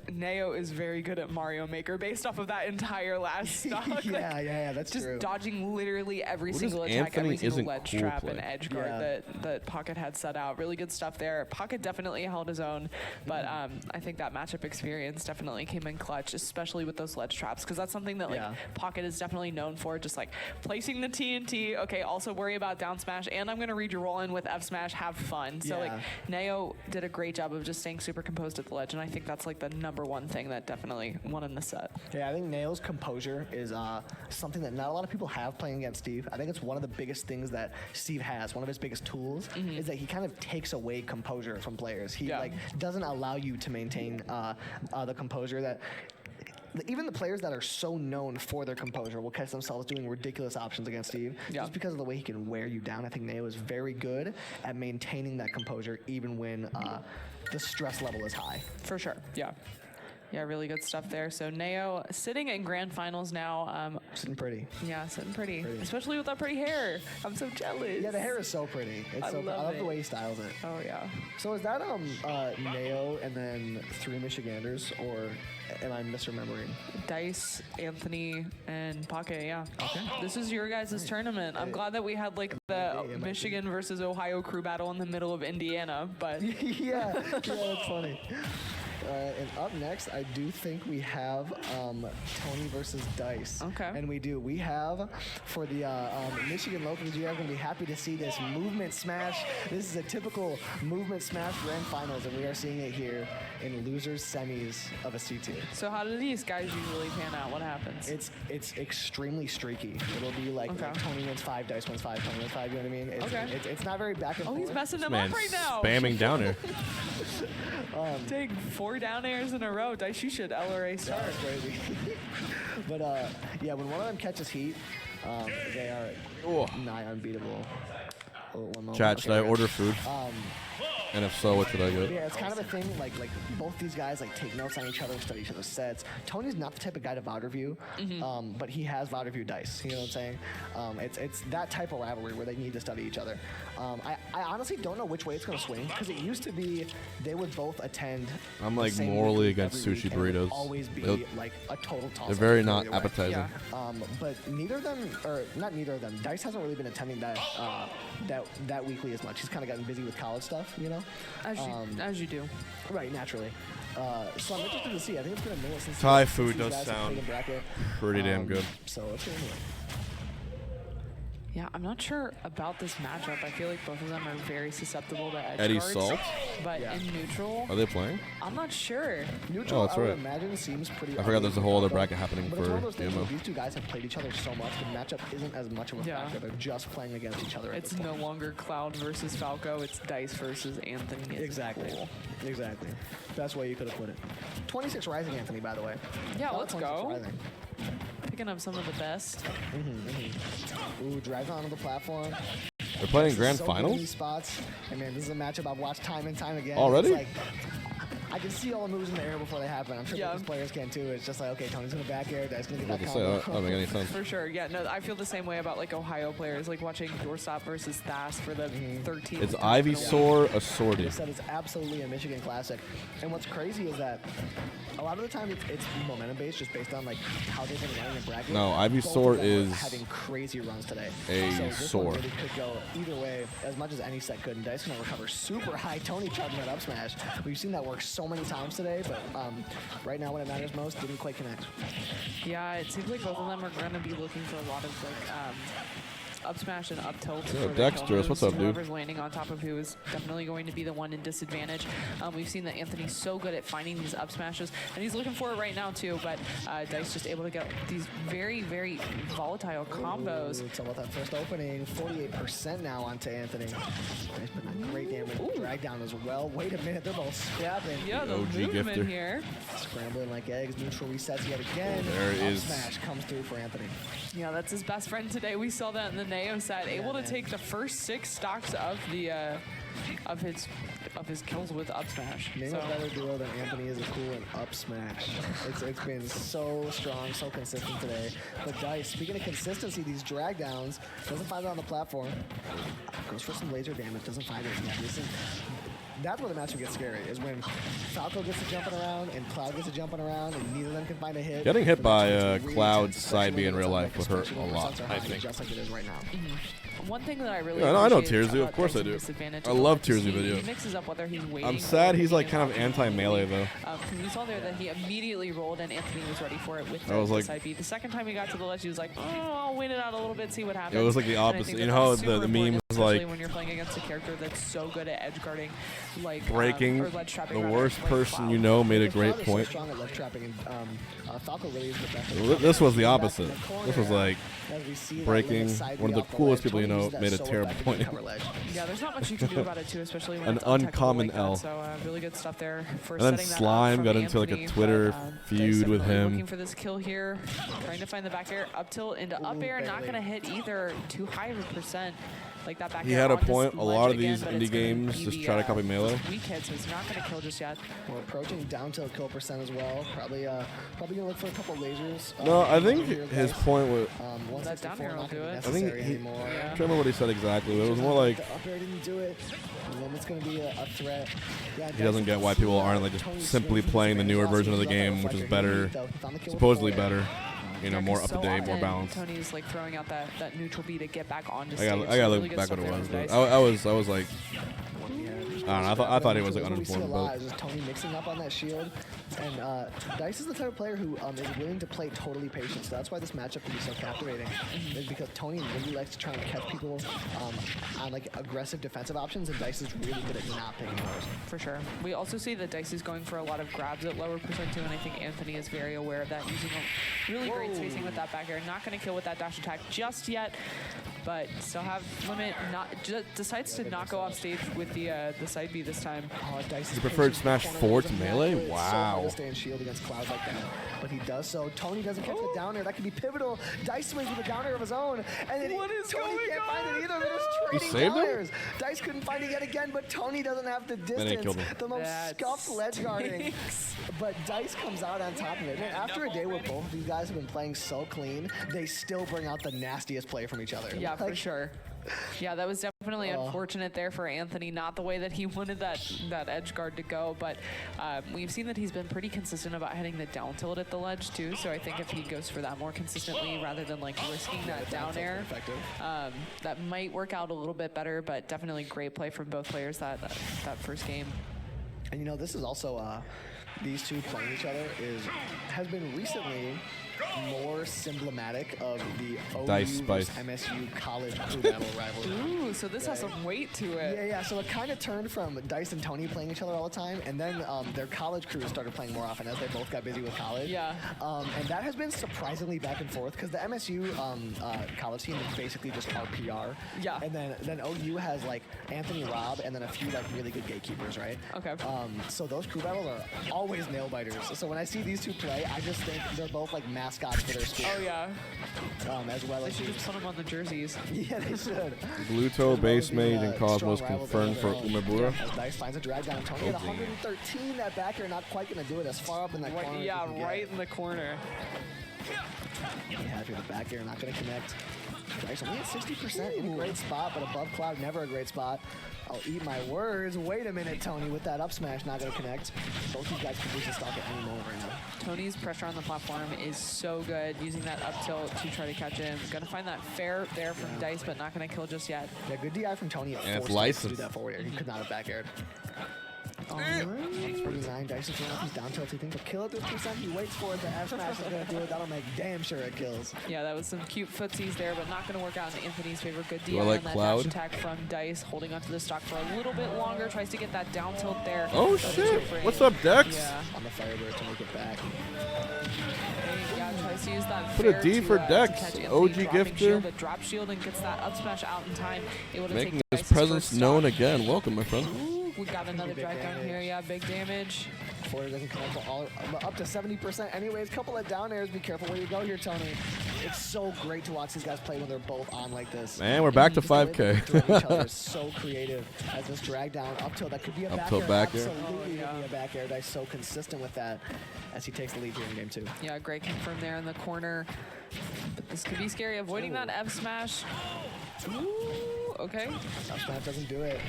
Nao is very good at Mario Maker based off of that entire last stock. Yeah, that's just true. dodging literally every What single does attack, Anthony every single isn't ledge cool trap play? and edge guard Yeah. that Pocket had set out. Really good stuff there. Pocket definitely held his own, but I think that matchup experience definitely came in clutch, especially with those ledge traps, because that's something that like Yeah. Pocket is definitely known for, just like placing the TNT. Okay, also worry about down smash, and I'm gonna read your roll in with F smash. Have fun. So like Nao did a great job of just staying super composed at the ledge, and I think that's like the number one thing that definitely won in the set. Yeah, I think Nail's composure is something that not a lot of people have playing against Steve. I think it's one of the biggest things that Steve has. One of his biggest tools is that he kind of takes away composure from players. He like doesn't allow you to maintain the composure that. Even the players that are so known for their composure will catch themselves doing ridiculous options against Steve just because of the way he can wear you down. I think Nao is very good at maintaining that composure even when the stress level is high. For sure, yeah. Yeah, really good stuff there. So Neo sitting in grand finals now. Sitting pretty. Yeah, sitting pretty. Especially with that pretty hair. I'm so jealous. Yeah, the hair is so pretty. I love the way he styles it. Oh yeah. So is that Neo and then 3 Michiganders, or am I misremembering? Dice, Anthony, and Pake, yeah. Okay. This is your guys' tournament. I'm glad that we had like the Michigan versus Ohio crew battle in the middle of Indiana, but yeah, that's funny. And up next, I do think we have Tony versus Dice. Okay. And we do. We have, for the Michigan locals, you guys are going to be happy to see this movement smash. This is a typical movement smash grand finals, and we are seeing it here in losers semis of a C2. So how do these guys usually pan out? What happens? It's extremely streaky. It'll be like, okay. like Tony wins 5, Dice wins 5, Tony wins 5, you know what I mean? It's not very back and forth. Oh, he's messing them Man, up right now. spamming down here. Take 4 down airs in a row. Dice, you should LRA start. That's crazy. But yeah, when one of them catches heat, they are nigh unbeatable. Oh, one moment. Chat, should I order food? And if so, what should I get? Yeah, it's kind of a thing. Like both these guys like take notes on each other, study each other's sets. Tony's not the type of guy to VOD review, but he has VOD review Dice. You know what I'm saying? It's that type of rivalry where they need to study each other. I honestly don't know which way it's gonna swing, because it used to be they would both attend. I'm like the same morally week against every sushi week, and it would burritos. always be They'll- like a total toss. They're very not appetizing. Yeah. But neither of them, or not neither of them, Dice hasn't really been attending that weekly as much. He's kind of gotten busy with college stuff, you know? As you do. Right, naturally. So I'm interested to see. I think it's been a minute since Thai since food these does guys have sound played a bracket. pretty damn good. So let's get into it. Yeah, I'm not sure about this matchup. I feel like both of them are very susceptible to edge Eddie guards, Salt? but in neutral, Are they playing? I'm not sure. Neutral, Oh, that's I would right. imagine, seems pretty. I forgot ugly there's a whole other for bracket happening But it's one of for those things Demo. where these two guys have played each other so much, the matchup isn't as much of a Yeah. factor. They're just playing against each other. At It's this no point. longer Cloud versus Falco. It's Dice versus Anthony. It's Exactly. cool. Exactly. Best way you could have put it. 26 Rising Anthony, by the way. Yeah, Not let's 26 go. Rising. Picking up some of the best. Ooh, drives onto the platform. They're playing This is grand so good in finals? these spots. And man, this is a matchup I've watched time and time again. Already? It's like, I can see all the moves in the air before they happen. I'm sure Yeah. these players can too. It's just like, okay, Tony's gonna back air, Dice gonna get I was that gonna say, combo. that doesn't make any sense. For sure. Yeah, no, I feel the same way about like Ohio players, like watching Doorstop versus Thas for the 13th. It's time in a Ivysaur, a Like Sortie. I said, it's absolutely a Michigan classic. And what's crazy is that a lot of the time it's momentum based, just based on like how they've been running the bracket. No, Both Ivysaur of them are is having crazy runs today. a so this sore. one really could go either way, as much as any set could. And Dice gonna recover super high. Tony charging that up smash. We've seen that work so many times today, but right now when it matters most, didn't quite connect. Yeah, it seems like both of them are going to be looking for a lot of like up smash and up tilt. Yeah, for their kill Dexterous, moves. what's up, dude? Whoever's landing on top of who is definitely going to be the one in disadvantage. We've seen that Anthony's so good at finding these up smashes, and he's looking for it right now too. But Dice just able to get these very, very volatile combos. Ooh, it's about that first opening. 48% now onto Anthony. Nice, but not great damage. Drag down as well. Wait a minute, they're both scrapping. Yeah, the OG movement gifter. here. Scrambling like eggs. Neutral resets yet again. There Up is- smash comes through for Anthony. Yeah, that's his best friend today. We saw that in the Neo set. Able to man. take the first 6 stocks of the of his kills with up smash. Name So- a better duo than Anthony is a cool and up smash. It's been so strong, so consistent today. But Dice, speaking of consistency, these drag downs, doesn't find it on the platform. Goes for some laser damage, doesn't find it. Yeah, that's where the matchup gets scary, is when Falco gets to jumping around and Cloud gets to jumping around and neither of them can find a hit. Getting hit But by, that's when it's really Cloud's tense, especially side B in when real it's life would hurt especially a when lot, results are I high, think. just like it is right now. One thing that I really Yeah, I know appreciate Tearzu, of about course I Dyson's do. disadvantage I is love that Tearzu he videos. mixes up whether he's waiting. I'm or sad he's like waiting kind of or anti-melee though. Because we saw there that he immediately rolled and Anthony was ready for it with I was the like- side B. The second time he got to the ledge, he was like, oh, I'll wait it out a little bit, see what happens. It was like the And I opposite. think You that know how that's super the meme important, was especially like when you're playing against a character that's so good at edge guarding, like breaking or ledge trapping, the rather, worst like person Cloud. you know made a Because great Cloud is point. So strong at left trapping, and Falco really is the best. at Well, this was the back in opposite. the corner. This was like As we see that breaking limit side one of the off coolest ledge, people you Tony know uses that made a so terrible effectively to point. cover ledge. Yeah, there's not much you can do about it too, especially when An it's untechable uncommon like that. L. So really good stuff there for And then setting that up Slime from got into like a Anthony, Twitter but, feud Dice with definitely him. Looking for this kill here, trying to find the back air, up tilt into up air, not barely. gonna hit either. Too high of a percent. Like that back He air had a onto point. A lot of ledge these again, but indie it's gonna games be just the, try to copy melee. weak hit, so he's not going to kill just yet. We're approaching down tilt kill percent as well. Probably gonna look for a couple lasers. No, I think here, his guys. point was. That down 164 air will not do gonna be it. I think necessary he. anymore. I can't remember what he said exactly. But it was more like The up air didn't do it. Limit's gonna be a threat. Yeah, he doesn't get why people aren't like just simply playing the newer version of the game, which is better, supposedly better. You know, more up to date, more balanced. Tony's like throwing out that neutral B to get back onto I stage. gotta Really look good back what stuff it there was, from but Dice. I was like, I don't know. I thought he was like What we see a uninformed, lot but is just Tony mixing up on that shield, and Dice is the type of player who is willing to play totally patient. So that's why this matchup can be so captivating, is because Tony really likes to try and catch people on like aggressive defensive options, and Dice is really good at not picking those. For sure. We also see that Dice is going for a lot of grabs at lower percent too, and I think Anthony is very aware of that, using a really great spacing with that back air. Not going to kill with that dash attack just yet, but still have limit. Not decides to not go off stage with the side B this time. Oh, Dice he preferred Smash 4 to melee. So hard Wow. to stay in shield against clouds like that, but he does so. Tony doesn't catch the down air. That could be pivotal. Dice swings with a down air of his own, and then What is Tony going can't find on? it either. They're just He trading saved down him? airs. Dice couldn't find it yet again, but Tony doesn't have the he distance. killed him. The most That scuffed ledge guarding. stinks. But Dice comes out on top of it. Man, after a day where both of these guys have been playing so clean, they still bring out the nastiest play from each other. Yeah, for Like, sure. Yeah, that was definitely unfortunate there for Anthony. Not the way that he wanted that edge guard to go, but we've seen that he's been pretty consistent about hitting the down tilt at the ledge too. So I think if he goes for that more consistently rather than like risking that down air, that might work out a little bit better. But definitely great play from both players that first game. And you know, this is also these two playing each other has been recently more symptomatic of the Dice OU Spice. versus MSU college crew battle rivalry. Ooh, so this has some weight to it. Yeah. So it kind of turned from Dice and Tony playing each other all the time, and then their college crews started playing more often as they both got busy with college. Yeah. And that has been surprisingly back and forth because the MSU college team is basically just RPR. Yeah. And then OU has like Anthony Robb and then a few like really good gatekeepers, right? Okay. So those crew battles are always nail biters. So when I see these two play, I just think they're both like mascots for their school. Oh yeah. As well They as should just put them on the jerseys. yeah, they should. Bluto, Base Mage, and Strong Cosmos rivals confirmed for of their own. Umebura. As Dice finds a drag down. Tony at 113. That back air not quite going to do it. As far up in that corner. Right, as yeah, you can get. right in the corner. You have here the back air not going to connect. Dice only at 60% in a great spot, but above cloud never a great spot. I'll eat my words. Wait a minute, Tony, with that up smash not going to connect. Both these guys can lose the stock at any moment right now. Tony's pressure on the platform is so good, using that up tilt to try to catch him. Gonna find that fair there from Dice, but not gonna kill just yet. Yeah, good DI from Tony at And it's 4 seconds to do licensed. that forward air. He could not have back aired. 49, Dice is throwing off his down tilt. He thinks he'll kill it this percent. He waits for it. The F smash is going to do it. That'll make damn sure it kills. Yeah, that was some cute footsies there, but not gonna work out in Anthony's favor. Good Do DI I like on that Cloud? dash attack from Dice, holding onto the stock for a little bit longer. Tries to get that down tilt there. Oh But it's shit! good for What's him. up, Dex? Yeah. On the Firebird to make it back. Yeah, tries to use that Put a fair D to, for to Dex. catch Anthony OG dropping gifter. Shield, but drop shield and gets that up smash out in time. Able to Making take his Dice's presence first known stock. again. Welcome, my friend. Ooh, we got another Big drive down damage. here. Yeah, big damage. Forward doesn't connect to all, up to 70% anyways. Couple of down airs. Be careful where you go here, Tony. It's so great to watch these guys play when they're both on like this. Man, we're back to Just the way they throw each other 5K. is so creative. As this drag down up tilt, that could be a Up back tilt air. back air. Absolutely Oh, could yeah. be a back air. Dice so consistent with that as he takes the lead here in game 2. Yeah, great confirm there in the corner. But this could be scary. Avoiding that F smash. Ooh, okay. Up smash doesn't do it.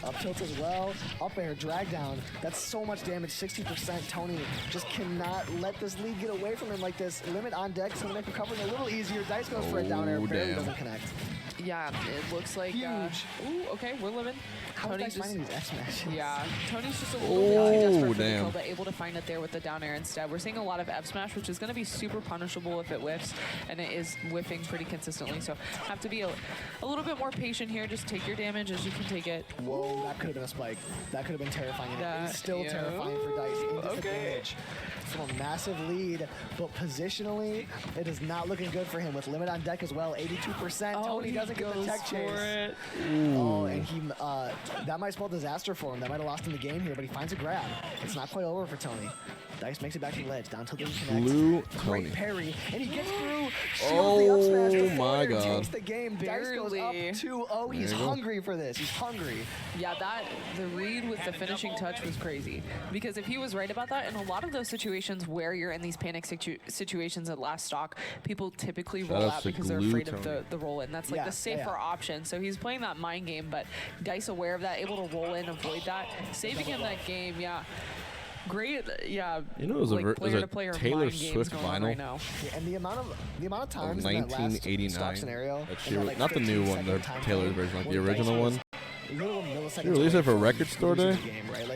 Up tilt as well. Up air, drag down. That's so much damage. 60%. Tony just cannot let this lead get away from him like this. Limit on deck, so to make recovering a little easier. Dice goes for a down air, Oh, barely damn. doesn't connect. Yeah, it looks like. Huge. Ooh, okay, we're living. How is Tony's Dice just. finding these F smashes? Yeah, Tony's just a little bit too desperate for the damn. kill, but able to find it there with the down air instead. We're seeing a lot of F smash, which is going to be super punishable if it whiffs, and it is whiffing pretty consistently. So have to be a little bit more patient here. Just take your damage as you can take it. Whoa, that could have been a spike. That could have been terrifying. And That- it's still yeah. terrifying for Dice. In Okay. disadvantage from a massive lead, but positionally, it is not looking good for him with limit on deck as well. 82%. Tony doesn't get the tech chase. Oh, and he that might spell disaster for him. That might have lost him the game here, but he finds a grab. It's not quite over for Tony. Dice makes it back to the ledge, down to the connect. Blue Tony. Great parry, and he gets through. Oh my God. Takes the game. Dice goes up 2-0. He's hungry for this. He's hungry. Yeah, the read with the finishing touch was crazy. Because if he was right about that, in a lot of those situations where you're in these panic situations at last stock, people typically roll out because they're afraid of the roll in. That's like the safer option. So he's playing that mind game, but Dice aware of that, able to roll in, avoid that, saving him that game. Yeah. Great, yeah. You know, it was like a Taylor Swift vinyl. Right now. Yeah, and the amount of times of in that last 1989 stock scenario, that she not the new one, the Taylor's version, like the original one. She released it for Record Store Day.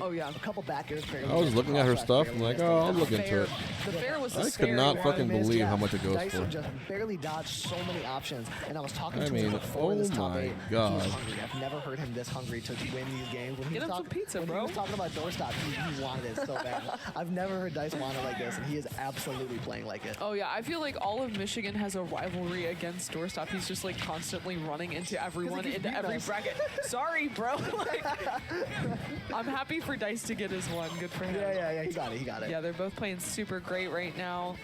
Oh yeah. A couple back airs. I was looking at her stuff. I'm like, oh, I'll look into it. The fair was I could not fucking believe how much it goes Dice for. just barely dodged so many options, and I was talking I to mean, him before this top oh my 8. God. He was hungry. I've never heard him this hungry to win these games. When he Get was him some pizza, when bro. he was talking about doorstop, he wanted it so bad. I've never heard Dice want it like this, and he is absolutely playing like it. Oh yeah, I feel like all of Michigan has a rivalry against doorstop. He's just like constantly running into everyone, into every bracket. Sorry, bro. Like, I'm happy for Dice to get his one. Good for him. Yeah, he got it. Yeah, they're both playing super great right now.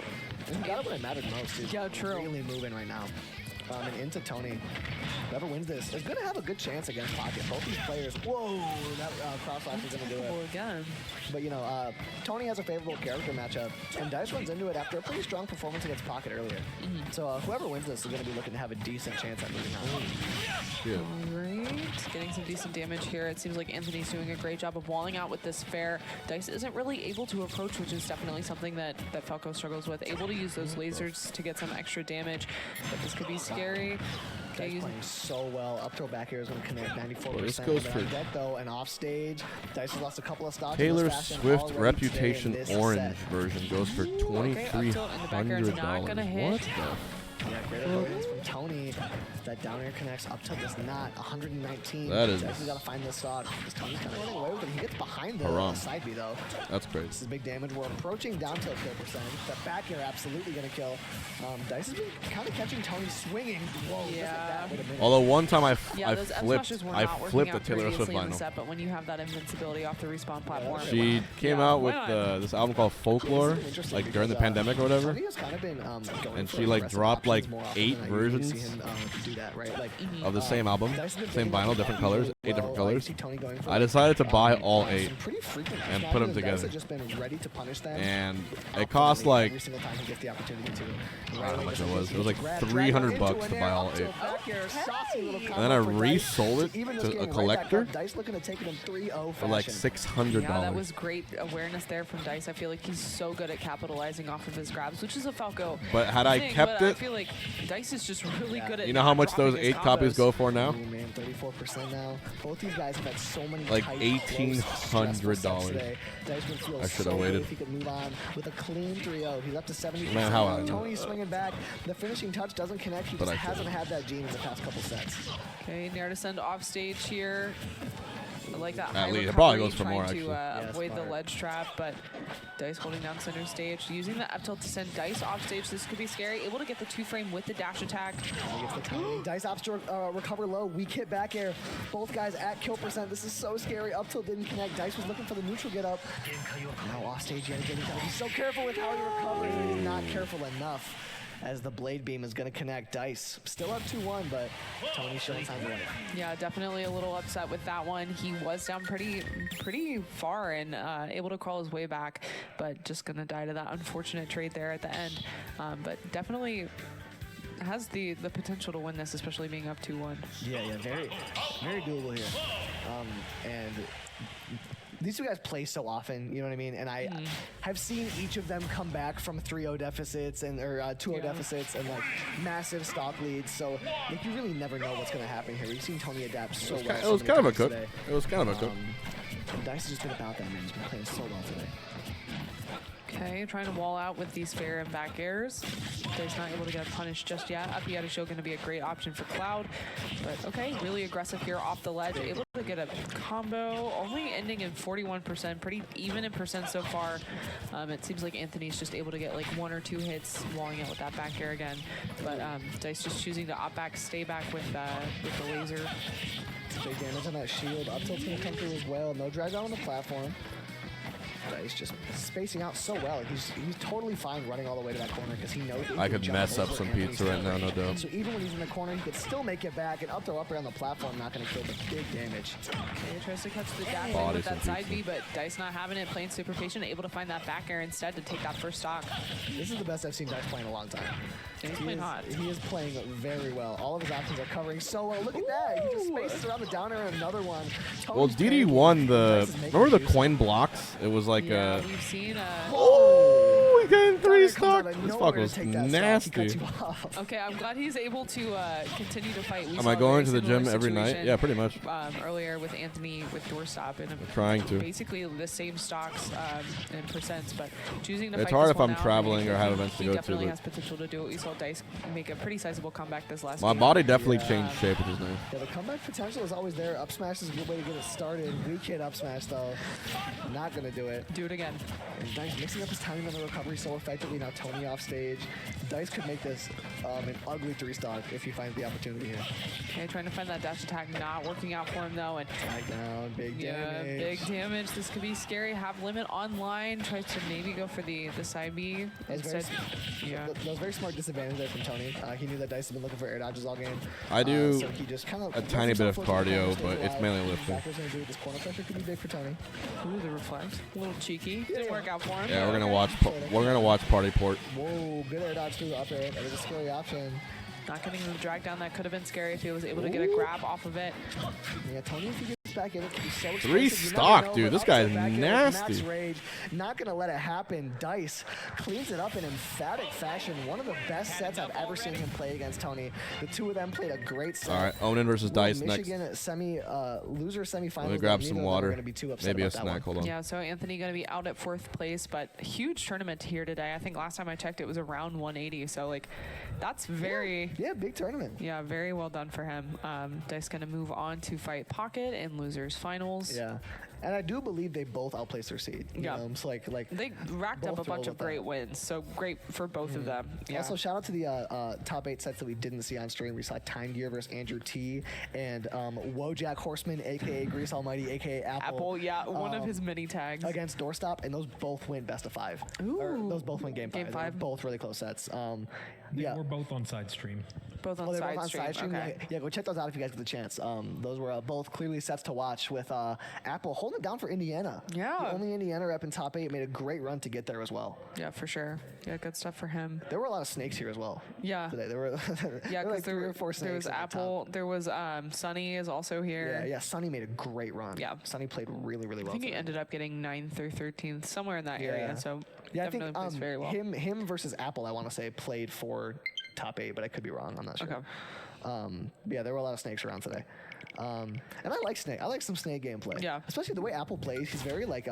And he got it when it mattered most. He's true. really moving right now. And into Tony. Whoever wins this is going to have a good chance against Pocket. Both these players, whoa, that cross-slash is going to do it. Again. But, you know, Tony has a favorable character matchup, and Dice runs into it after a pretty strong performance against Pocket earlier. So whoever wins this is going to be looking to have a decent chance at moving on. Yeah. All right, getting some decent damage here. It seems like Anthony's doing a great job of walling out with this fair. Dice isn't really able to approach, which is definitely something that Falco struggles with. Able to use those lasers to get some extra damage, but this could be scary. Dice playing so well. Up throw back air is going to connect 94%. Well, this goes for deck, though, and off stage, Dice has lost a couple of stocks. Taylor Swift Reputation Orange version goes for $2,300. What the? Yeah, great avoidance from Tony. That down air connects up to this knot, 119. That is. Dice has got to find this stock. Tony's kind of running away with it. He gets behind the side B, though. That's great. This is big damage. We're approaching down tilt kill percentage. That back air absolutely going to kill. Dice has been kind of catching Tony swinging. Whoa, yeah. Although one time I those flipped the Taylor Swift vinyl. vinyl. But when you have that invincibility off the respawn platform. She came out with this album called Folklore, like during the pandemic or whatever. Tony has kind of been and she like dropped like 8 versions of the same album, same vinyl, different colors, 8 different colors. I decided to buy all 8 and put them together. And it cost like, I don't know how much it was. It was like $300 to buy all 8. And then I resold it to a collector for like $600. Yeah, that was great awareness there from Dice. I feel like he's so good at capitalizing off of his grabs, which is a Falco. But had I kept it, I feel like Dice is just really good at. You know how much those 8 copies go for now? Oh, man, 34% now. Both these guys have had so many like $1,800. I should have waited. If he could move on with a clean 3-0. He's up to 70%. Man, how I know. Tony's swinging back. The finishing touch doesn't connect. He just hasn't had that gene in the past couple sets. Okay, Nair to send off stage here. I like that. At least it probably goes for more, trying to actually. avoid the ledge trap, but Dice holding down center stage, using the up tilt to send Dice off stage. This could be scary. Able to get the 2-frame with the dash attack. Dice opts recover low. Weak hit back air. Both guys at kill percent. This is so scary. Up tilt didn't connect. Dice was looking for the neutral get up. Now off stage yet again. He's so careful with how he recovers. He's not careful enough. As the blade beam is going to connect. Dice still up 2-1, but Tony showing signs of life. Yeah, definitely a little upset with that one. He was down pretty far and able to crawl his way back, but just going to die to that unfortunate trade there at the end. But definitely has the potential to win this, especially being up 2-1. Yeah, very doable here. And these two guys play so often, you know what I mean? And I have seen each of them come back from 3-0 deficits and or 2-0 deficits and like massive stock leads. So like you really never know what's going to happen here. We've seen Tony adapt so well. It was kind of a cook. It was kind of a cook. And Dice has just been about that, man. He's been playing so well today. Okay, trying to wall out with these fair and back airs. Dice not able to get punished just yet. Up Yada Show going to be a great option for Cloud. But okay, really aggressive here off the ledge. Able to get a combo, only ending in 41%. Pretty even in percent so far. It seems like Anthony's just able to get like 1 or 2 hits, walling out with that back air again. But Dice just choosing to opt back, stay back with the laser. Big damage on that shield. Up tilt's going to come through as well. No drag down on the platform. Dice just spacing out so well. He's totally fine running all the way to that corner because he knows I could mess up some pizza right now, no doubt. So even when he's in the corner, he could still make it back. And up throw up air on the platform, not going to kill, but big damage. Okay, tries to catch the dash in with that side B, but Dice not having it, playing super patient, able to find that back air instead to take that first stock. This is the best I've seen Dice play in a long time. He's playing hot. He is playing very well. All of his options are covering so well. Look at that. He just spaces around the down air and another one. Well, DD won the... Remember the coin blocks? It was like yeah, we've seen oh, he got in 3 stock. This fuck was nasty. Okay, I'm glad he's able to continue to fight. Am I going to the gym every night? Yeah, pretty much. Earlier with Anthony with doorstop and trying to. Basically the same stocks and percents, but choosing to it's fight hard this if I'm now, traveling or have events to go to. He definitely has potential to do it. We saw Dice make a pretty sizable comeback this last My game. body definitely changed shape, which is nice. Yeah, the comeback potential is always there. Up smash is a good way to get it started. Weak hit up smash though. Not gonna do it. Do it again. And Dice mixing up his timing on the recovery so effectively. Now Tony off stage. Dice could make this an ugly 3-stock if he finds the opportunity here. Okay, trying to find that dash attack, not working out for him though. And tag down, big damage. Big damage. This could be scary. Have limit online. Tries to maybe go for the side B instead. That was very smart disadvantage there from Tony. He knew that Dice had been looking for air dodges all game. I do so he just kind of a tiny bit of cardio, but it's mainly lifting. This corner pressure could be big for Tony. Ooh, the reflect. A little cheeky. Didn't work out for him. Yeah, we're gonna watch Party Port. Whoa, good air dodge through the up air. That is a scary option. Not getting the drag down. That could have been scary if he was able to get a grab off of it. Yeah, Tony, if he gets back in, it could be so expensive. 3 stock, dude. This guy is nasty. Max rage. Not going to let it happen. Dice cleans it up in emphatic fashion. One of the best sets I've ever seen him play against Tony. The two of them played a great set. All right, Onan versus Dice Michigan next. Loser semifinals. Let me grab some water. Maybe a snack. snack. Hold on. Yeah, so Anthony going to be out at 4th place, but huge tournament here today. I think last time I checked, it was around 180. So, like, that's very... Yeah, big tournament. Yeah, very well done for him. Dice going to move on to fight Pocket in losers finals. Yeah, and I do believe they both outplaced their seed. Yeah, it's like they racked up a bunch of great wins, so great for both of them. Yeah. Also, shout out to the top 8 sets that we didn't see on stream. We saw Time Gear versus Andrew T and Wojak Horseman, aka Grease Almighty, aka Apple. Yeah, one of his mini tags against Doorstop, and those both win best of 5. Ooh, those both win game 5. Both really close sets. They were both on side stream. Both on side stream. Okay. Yeah, go check those out if you guys get the chance. Those were both clearly sets to watch with Apple holding it down for Indiana. Yeah. The only Indiana rep in top 8 made a great run to get there as well. Yeah, for sure. Yeah, good stuff for him. There were a lot of snakes here as well. Yeah. Today. There were like 3 or 4 snakes. There was Apple. There was Sunny is also here. Yeah, Sunny made a great run. Yeah. Sunny played really, really well. I think he ended up getting 9th or 13th, somewhere in that area. So yeah, I think plays very well. him versus Apple, I want to say, played for top 8, but I could be wrong. I'm not sure. Okay. Yeah, there were a lot of snakes around today. And I like Snake. I like some Snake gameplay. Yeah. Especially the way Apple plays. He's very like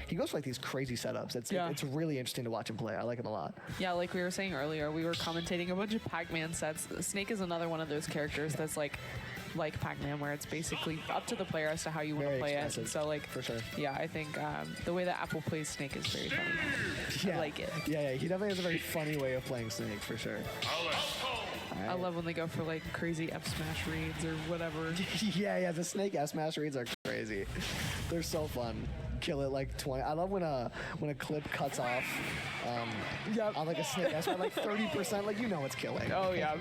he goes for like these crazy setups. It's really interesting to watch him play. I like him a lot. Yeah, like we were saying earlier, we were commentating a bunch of Pac-Man sets. Snake is another one of those characters that's like Pac-Man, where it's basically up to the player as to how you want to play it. So like for sure. Yeah, I think the way that Apple plays Snake is very funny. Yeah. I like it. Yeah, he definitely has a very funny way of playing Snake for sure. I love when they go for like crazy F smash reads or whatever. yeah, the Snake F smash reads are crazy. They're so fun. Kill it like 20. I love when a clip cuts off on like a Snake F smash, like 30%. Like it's killing. Oh yeah.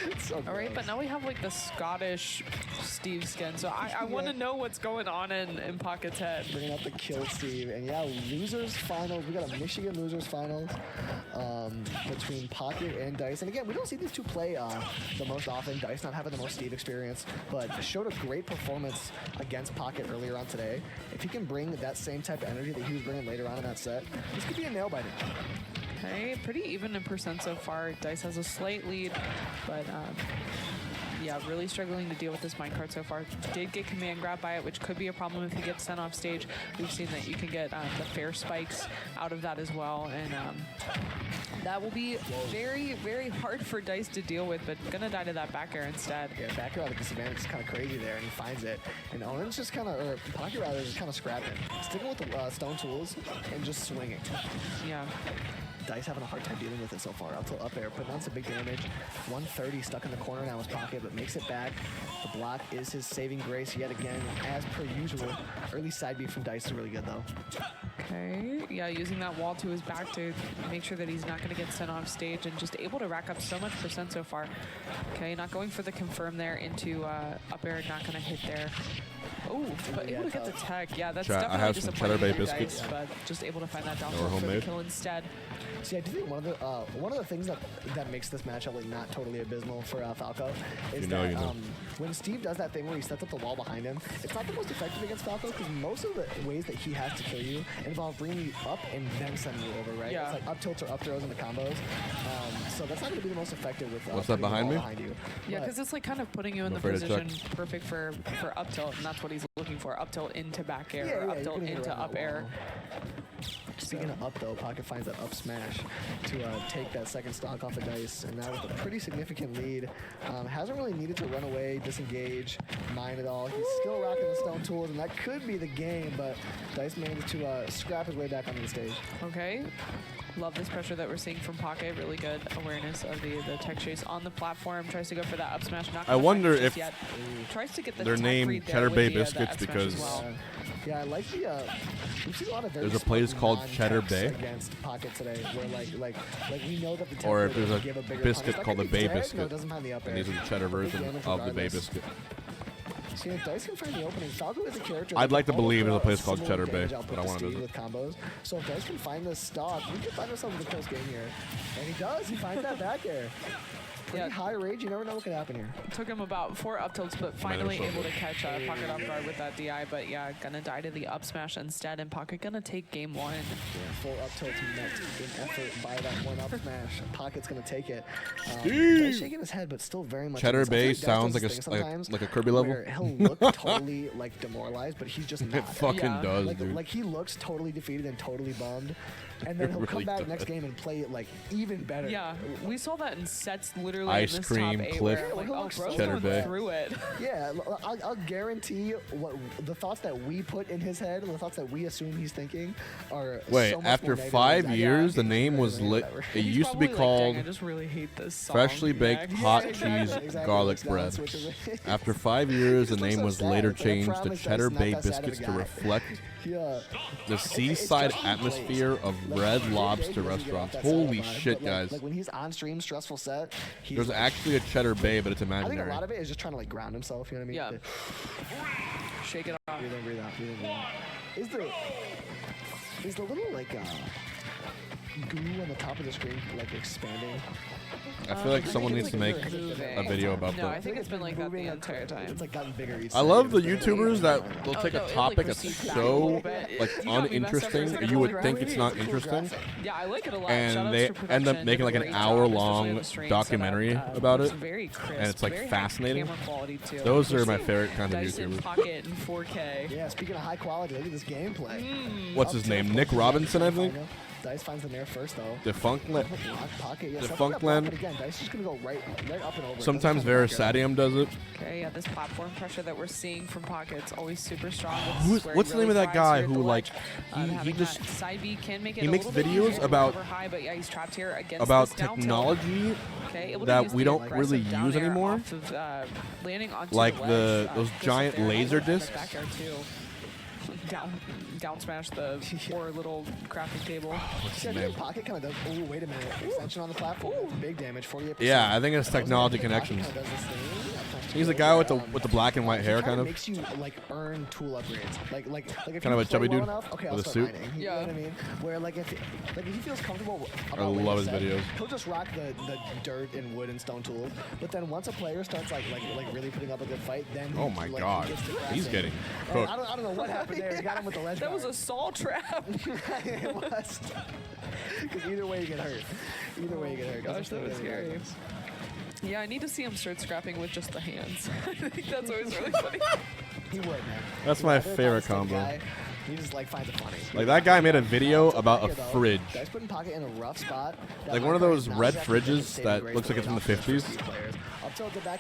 It's so all right, but now we have like the Scottish Steve skin, so I want to know what's going on in Pocket's head. Bringing up the kill Steve, and losers finals. We got a Michigan losers finals between Pocket and Dice. And again, we don't see these two play the most often. Dice not having the most Steve experience, but showed a great performance against Pocket earlier on today. If he can bring that same type of energy that he was bringing later on in that set, this could be a nail biter. Okay, pretty even in percent so far. Dice has a slight lead, but yeah, really struggling to deal with this minecart so far. Did get command grab by it, which could be a problem if he gets sent off stage. We've seen that you can get the fair spikes out of that as well, and that will be very, very hard for Dice to deal with, but gonna die to that back air instead. Yeah, back air at a disadvantage is kind of crazy there, and he finds it. And Onan's just kind of, or Pocket rather, just kind of scrapping. Sticking with the stone tools and just swinging. Yeah. Dice having a hard time dealing with it so far. Up air, putting on some big damage. 130 stuck in the corner now is Pocket, but makes it back. The block is his saving grace yet again, as per usual. Early side B from Dice is really good, though. Okay, yeah, using that wall to his back to make sure that he's not going to get sent off stage and just able to rack up so much percent so far. Okay, not going for the confirm there into up air, not going to hit there. Oh, but able to get the tech. Yeah, that's definitely I have some Cheddar Bay biscuits. Dice, but just able to find that down for the kill instead. See, I do think one of the things that makes this matchup like not totally abysmal for Falco is that when Steve does that thing where he sets up the wall behind him, it's not the most effective against Falco because most of the ways that he has to kill you involve bringing you up and then sending you over, right? Yeah. It's like up tilts or up throws in the combos. So that's not going to be the most effective with what's that behind me? Behind you. Yeah, because it's like kind of putting you in the position perfect for up tilt, and that's what he's looking for. Up tilt into back air, or up tilt into up air. Speaking of up though, Pocket finds that up smash to take that second stock off of Dice, and now with a pretty significant lead. Hasn't really needed to run away, disengage, mine at all. He's still rocking the stone tools, and that could be the game, but Dice managed to scrap his way back onto the stage. Okay. Love this pressure that we're seeing from Pocket. Really good awareness of the tech chase on the platform. Tries to go for that up smash. Not I wonder if yet. Tries to get the they're named Cheddar Bay Biscuits because yeah, I like the. We've seen a lot of very there's a place called Cheddar Bay against Pocket today, where like we know that the or if there's a biscuit called the Bay Biscuit, Biscuit, and these are the cheddar version of the Bay Biscuit. See, if Dice can find the opening, Falco is a character. I'd like to believe there's a place called Cheddar Bay, but I want to visit. With combos. So if Dice can find this stock, we can find ourselves in a close game here. And he does. He finds that back air. Pretty high rage. You never know what could happen here. It took him about 4 up tilts, but finally able to catch Pocket off guard with that DI. But yeah, gonna die to the up smash instead, and Pocket gonna take game 1. Yeah, 4 up tilts met in effort by that 1 up smash. Pocket's gonna take it. He's shaking his head, but still very much. Cheddar Bay sounds like a Kirby level. He'll look totally like demoralized, but he's just not. It fucking does, dude. Like he looks totally defeated and totally bummed. And then he'll come back next game and play it like even better. Yeah, we saw that in sets literally Ice in this cream, top 8 Cliff, where, like, bro's Cheddar Bay. through it. Yeah, I'll guarantee what the thoughts that we put in his head and the thoughts that we assume he's thinking are. Wait, so much after more 5 years, the name was lit. It used to be called I just really hate this song. Freshly Baked Hot Cheese Garlic Bread. After 5 years, the name was later changed to Cheddar Bay Biscuits to reflect the seaside atmosphere of Red Lobster restaurants. Holy shit, guys. Like when he's on stream, stressful set. There's actually a Cheddar Bay, but it's I imaginary. think a lot of it is just trying to like ground himself, you know what I mean? Yeah. Shake it off. Breathe in, breathe out, breathe in, breathe out. Is the little like goo on the top of the screen like expanding? I feel like someone needs to make a video about No, that. I think it's been like that the entire time. It's like gotten bigger each I love the YouTubers that will take a topic that's so like uninteresting, you would think it's not interesting, Yeah, I like it a lot. and they end up making like an hour-long documentary about it, very crisp, and it's like very fascinating. camera quality too. Those are my favorite kind of Dice in YouTubers. Pocket in 4K. Yeah, speaking of high quality, look at this gameplay. What's his name? Nick Robinson, I think. Dice finds the nair first though. Defunctland. Pocket, yeah, Defunctland. again, Dice just gonna go right up and over. Sometimes Verisadium does it. Okay, yeah, this platform pressure that we're seeing from Pocket's always super strong. What's the name of that guy who like he just side B can make it he a makes little bit videos easier about over high, but yeah, he's trapped here against about this down tilt. technology Okay, able to that use we the don't really aggressive down use air anymore, off of, landing onto like the ledge, those just giant there, laser in the discs. back air too. Down smash the poor little crafting table. What's his name? Pocket kind of does. Oh, wait a minute! Extension on the platform. Big damage. 48%. Yeah, I think it's technology connections. He's the guy with the black and white hair, kind of. Makes you like earn tool upgrades. Like if kind of a chubby dude okay, with I'll a suit. Mining. You know what I mean? Where like if he feels comfortable I about love his videos. He'll just rock the dirt and wood and stone tools. But then once a player starts like really putting up a good fight, then Oh my like, god, he gets to he's crafting. getting And cooked. I don't know what happened there. He got him with the ledge That was guard. a saw trap. It was. Because either way you get hurt. Either way you get hurt. Gosh, that was scary. Yeah, I need to see him start scrapping with just the hands. I think that's always really funny. He would, man. That's my favorite combo. Guy, he just like finds it funny. Like that guy made a video about a fridge. Dice putting Pocket in a rough spot. Like one of those red fridges that looks like it's from the 50s.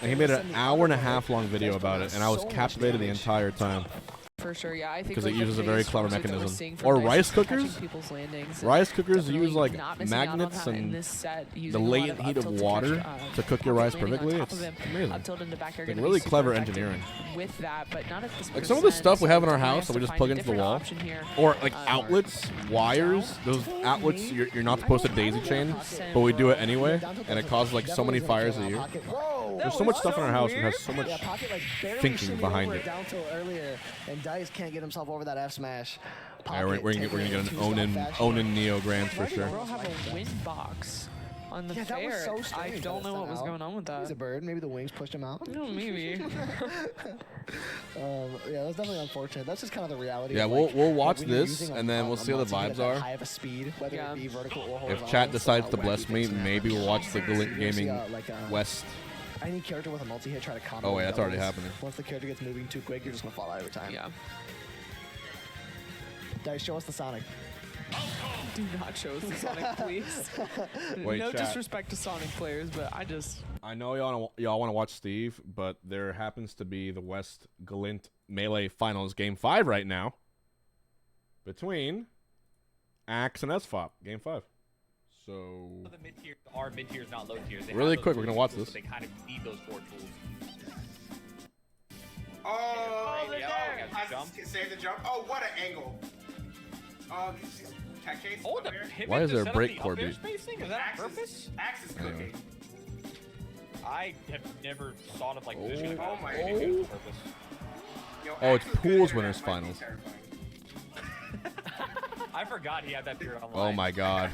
And he made an hour and a half long video about it, and I was captivated the entire time. For sure, yeah. I think because it like, uses a very clever that we're mechanism. seeing from Or Dice rice is catching cookers. people's landings Rice and cookers definitely use like not missing out on magnets that in and this set, the using a lot latent of heat of up-tilt to water catch, to cook your rice landing on perfectly. top It's of him, amazing. up tilt into back air, Like gonna really be super clever effective engineering. with that, but not at this Like some of the stuff we have in our percent, house so that we just definitely plug into the have wall, to find a different option here. or like Um, outlets, wires. Those outlets you're not supposed to daisy chain, but we do it anyway, and it causes like so many fires a year. There's so much stuff in our house and has so much Pocket like barely thinking shimmied behind over it. down tilt earlier, and Dice can't get himself over that F smash. Yeah, we're gonna get an Onin Neo Grand for sure. Bro have a win box on the Yeah, that fair. was so I strange don't that know what it's was not going on with He's a that. bird. Maybe the wings pushed him out. No, maybe. Yeah, that's definitely unfortunate. That's just kind of the reality. Yeah, of, we'll like, watch when you're this, using and then we'll see how the multi-hit vibes at that are. high of a speed, whether Yeah. it be vertical or horizontal. If chat so decides how to wacky bless me, things can maybe we'll watch the Galint You'll see, Gaming like, West. any character with a multi-hit try to combo. Oh wait, with that's already doubles. happening. Once the character gets moving too quick, you're just gonna fall out every time. Yeah. Dice, show us the Sonic. Do not show us the Sonic, please. Wait, no chat. disrespect to Sonic players, but I just. I know y'all want to watch Steve, but there happens to be the West Galint Melee Finals Game 5 right now between Axe and SFOP. Game 5. So The mid tier are mid tiers, not low tiers. They Really have those quick, we're gonna tools, watch so this. They kind of need those 4 tools. Oh, they're there. I Jump. save the jump. Oh, what an angle. Oh, this is tech case. Oh, the up there. pivot Why is to there a set up break the core up air beat? spacing? Is that on purpose? Axe is Anyway. cooking. I have never thought of like Oh. positioning. Oh my maybe it was on purpose. Yo, Oh, Axe it's was good Pools here, Winners that might be Finals. terrifying. I forgot he had that period online. oh my god.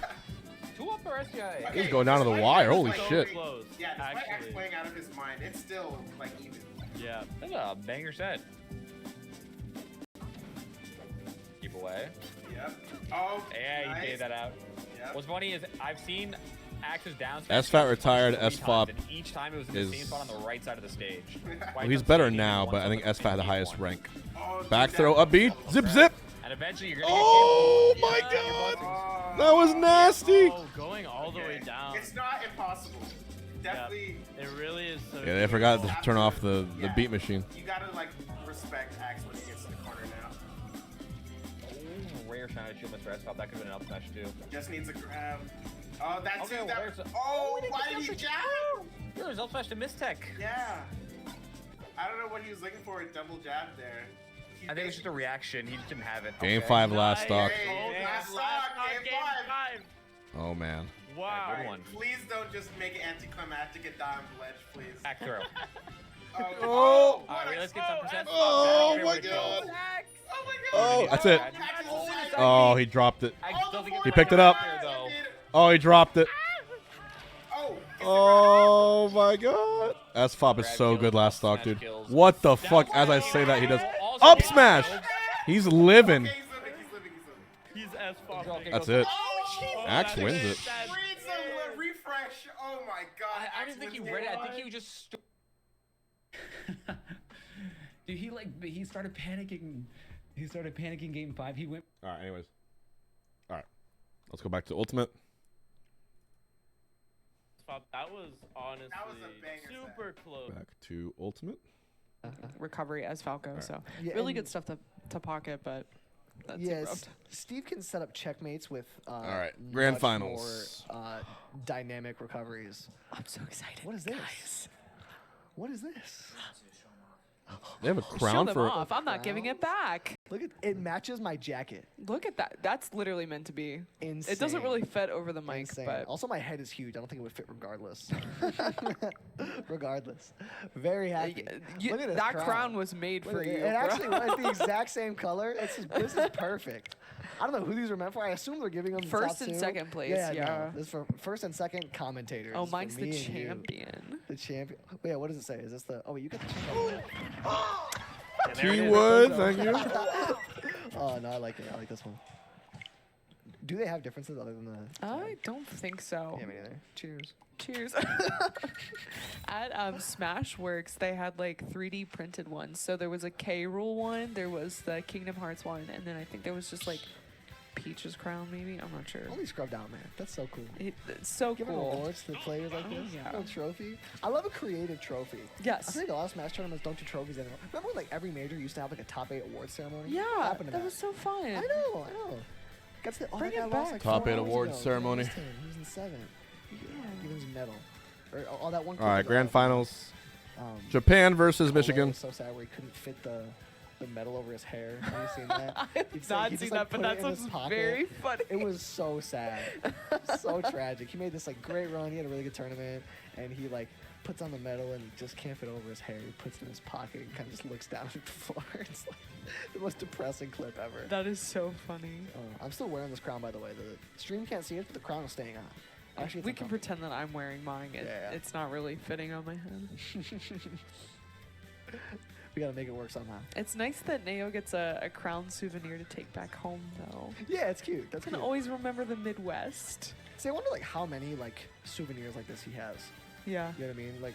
2 up or SGI? He's going down to the despite wire. Axe Holy playing- shit. Close. Yeah, despite Axe actually. playing out of his mind, it's still like even. Yeah, that's a banger set. Keep away. Yep. Oh, Yeah, nice. he gave that out. Yep. What's funny is I've seen Axe's down smash SFAT go retired, 3 times, SFOP and each time it was in the is- same spot on the right side of the stage. Well, he's better now, but I think SFAT had the highest rank. Oh, Back dude, throw, that- up B, zip zip. And eventually you're gonna Oh get my KO'd. Yeah, god. Oh, That was nasty. Oh, going all the way okay. down. It's not impossible. Definitely, It really is so Yeah, they forgot to turn off the beat machine. you gotta like respect Axe when he gets to the corner now. Ooh, rare shine shield Mr. SFOP. That could have been an up smash too. Just needs a grab. Oh, that's Okay, it. well, there's a- Oh, he didn't why get did the he up jab? There's up smash to Mistech. Yeah. I don't know what he was looking for. A double jab there. He I think it was just a reaction. He just didn't have it. Game Okay. 5 last stock. Hey, Oh, last that's stock, game game 5. 5. Oh man. Wow. Good one. Please don't just make it anticlimactic and die on the ledge, please. Back throw. Oh. Alright, let's get some percent. Oh Back my favorite kill. god. Oh my god. Oh, that's it. Axe is a side Oh, B. he dropped it. I Oh, still think the He picked it up. forward There, though. Oh, he dropped it. Oh. Oh my god. SFOP is so good last stock, dude. What the fuck? As I say that, he does up smash. He's living. Okay, he's living, he's living, he's living. He's S fucking. That's it. Oh, Axe wins it. Read some refresh. Oh my god. I didn't think he read it. I think he was just. Dude, he started panicking. He started panicking game 5. He went. All right. Anyways. All right. Let's go back to Ultimate. That was honestly a banger super close. Back to Ultimate. Recovery as Falco, so Yeah, really and- good stuff to pocket, but that's Yes, abrupt. Steve can set up checkmates with right, grand much finals. more, dynamic recoveries. I'm so excited. What is this? guys. What is this? They have a Show crown them for. off. I'm not giving it back. Look at it matches my jacket. Look at that. That's literally meant to be. Insane. It doesn't really fit over the mic, Insane. but Also, my head is huge. I don't think it would fit regardless. Regardless, very happy. Look at this that crown was made Look for at you. it. It bro. actually was the exact same color. This is perfect. I don't know who these were meant for. I assume they're giving them the First top and two. second place, Yeah, yeah. No, this is for first and second commentators. Oh, It's for mine's the me and you. champion. The champion. Wait, yeah, what does it say? Is this the? Oh, wait, you got the champion. Keyword, thank you. Oh no, I like it. I like this one. Do they have differences other than the? I don't think so. Yeah, me neither. Cheers. Cheers. At Smashworks, they had like 3D printed ones. So there was a K Rule one, there was the Kingdom Hearts one, and then I think there was just like Peach's crown, maybe. I'm not sure. Only scrubbed out, man. That's so cool. It's so Giving cool. awards to players like this. Yeah. A little trophy. I love a creative trophy. Yes. I think a lot of Smash tournaments don't do trophies anymore. Remember when, like, every major used to have like a top 8 awards ceremony? Yeah, What happened to that was so fun. I know. Got to Bring that guy it lost back. like Top 4 8 hours awards ago. ceremony. He was in 7th. Give him his medal. Or all that one. All right, grand finals. Um, Japan versus Michigan. was so sad where he couldn't fit the medal over his hair. Have you seen that? I've It's not like he seen just, like, that, but put it that in his sounds pocket. very funny. It was so sad. So tragic. He made this like great run. He had a really good tournament, and he like puts on the medal and he just can't fit over his hair. He puts it in his pocket and kind of just looks down at the floor. It's like the most depressing clip ever. That is so funny. I'm still wearing this crown, by the way. The stream can't see it, but the crown is staying on. Actually, it's We can uncomfortable. pretend that I'm wearing mine. Yeah. It's not really fitting on my head. We gotta make it work somehow. It's nice that Neo gets a crown souvenir to take back home, though. Yeah, it's cute. That's I can cute. always remember the Midwest. See, I wonder like how many like souvenirs like this he has. Yeah. You know what I mean? Like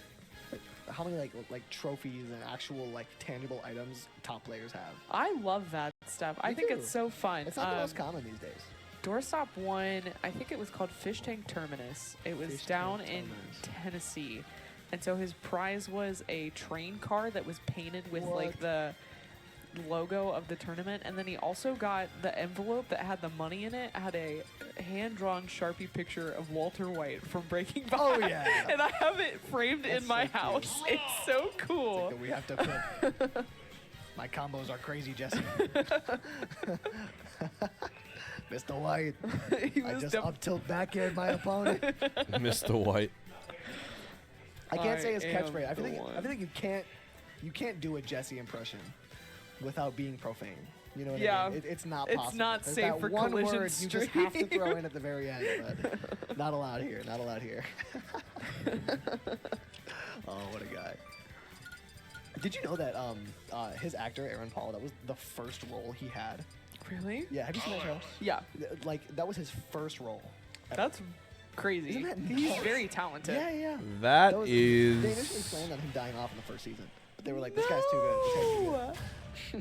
how many like trophies and actual like tangible items top players have. I love that stuff. I Me think too. it's so fun. It's not the most common these days. Doorstop won, I think it was called Fish Tank Terminus. It was Fish down Tank in Terminus. Tennessee. And so his prize was a train car that was painted with like What? the logo of the tournament. And then he also got the envelope that had the money in it, had a hand-drawn Sharpie picture of Walter White from Breaking Bad. Oh, yeah. And I have it framed That's in my so cute. house. It's so cool. We have to put. My combos are crazy, Jesse. Mr. White. He I was just def- up tilt back aired my opponent. Mr. White. I can't say his am catchphrase. I the think one. you can't do a Jesse impression without being profane. You know what Yeah. I mean? It's not It's possible. not There's safe that for one Collision word you just have to Stream. throw in at the very end, but not allowed here. Not allowed here. Oh, what a guy. Did you know that his actor, Aaron Paul, that was the first role he had? Really? Yeah, have you seen that show? Yeah. Like, that was his first role. ever. That's crazy. Isn't that He's nuts? very talented. Yeah, yeah. That They initially is. planned on him dying off in the first season. But they were like, this guy's too good. This guy's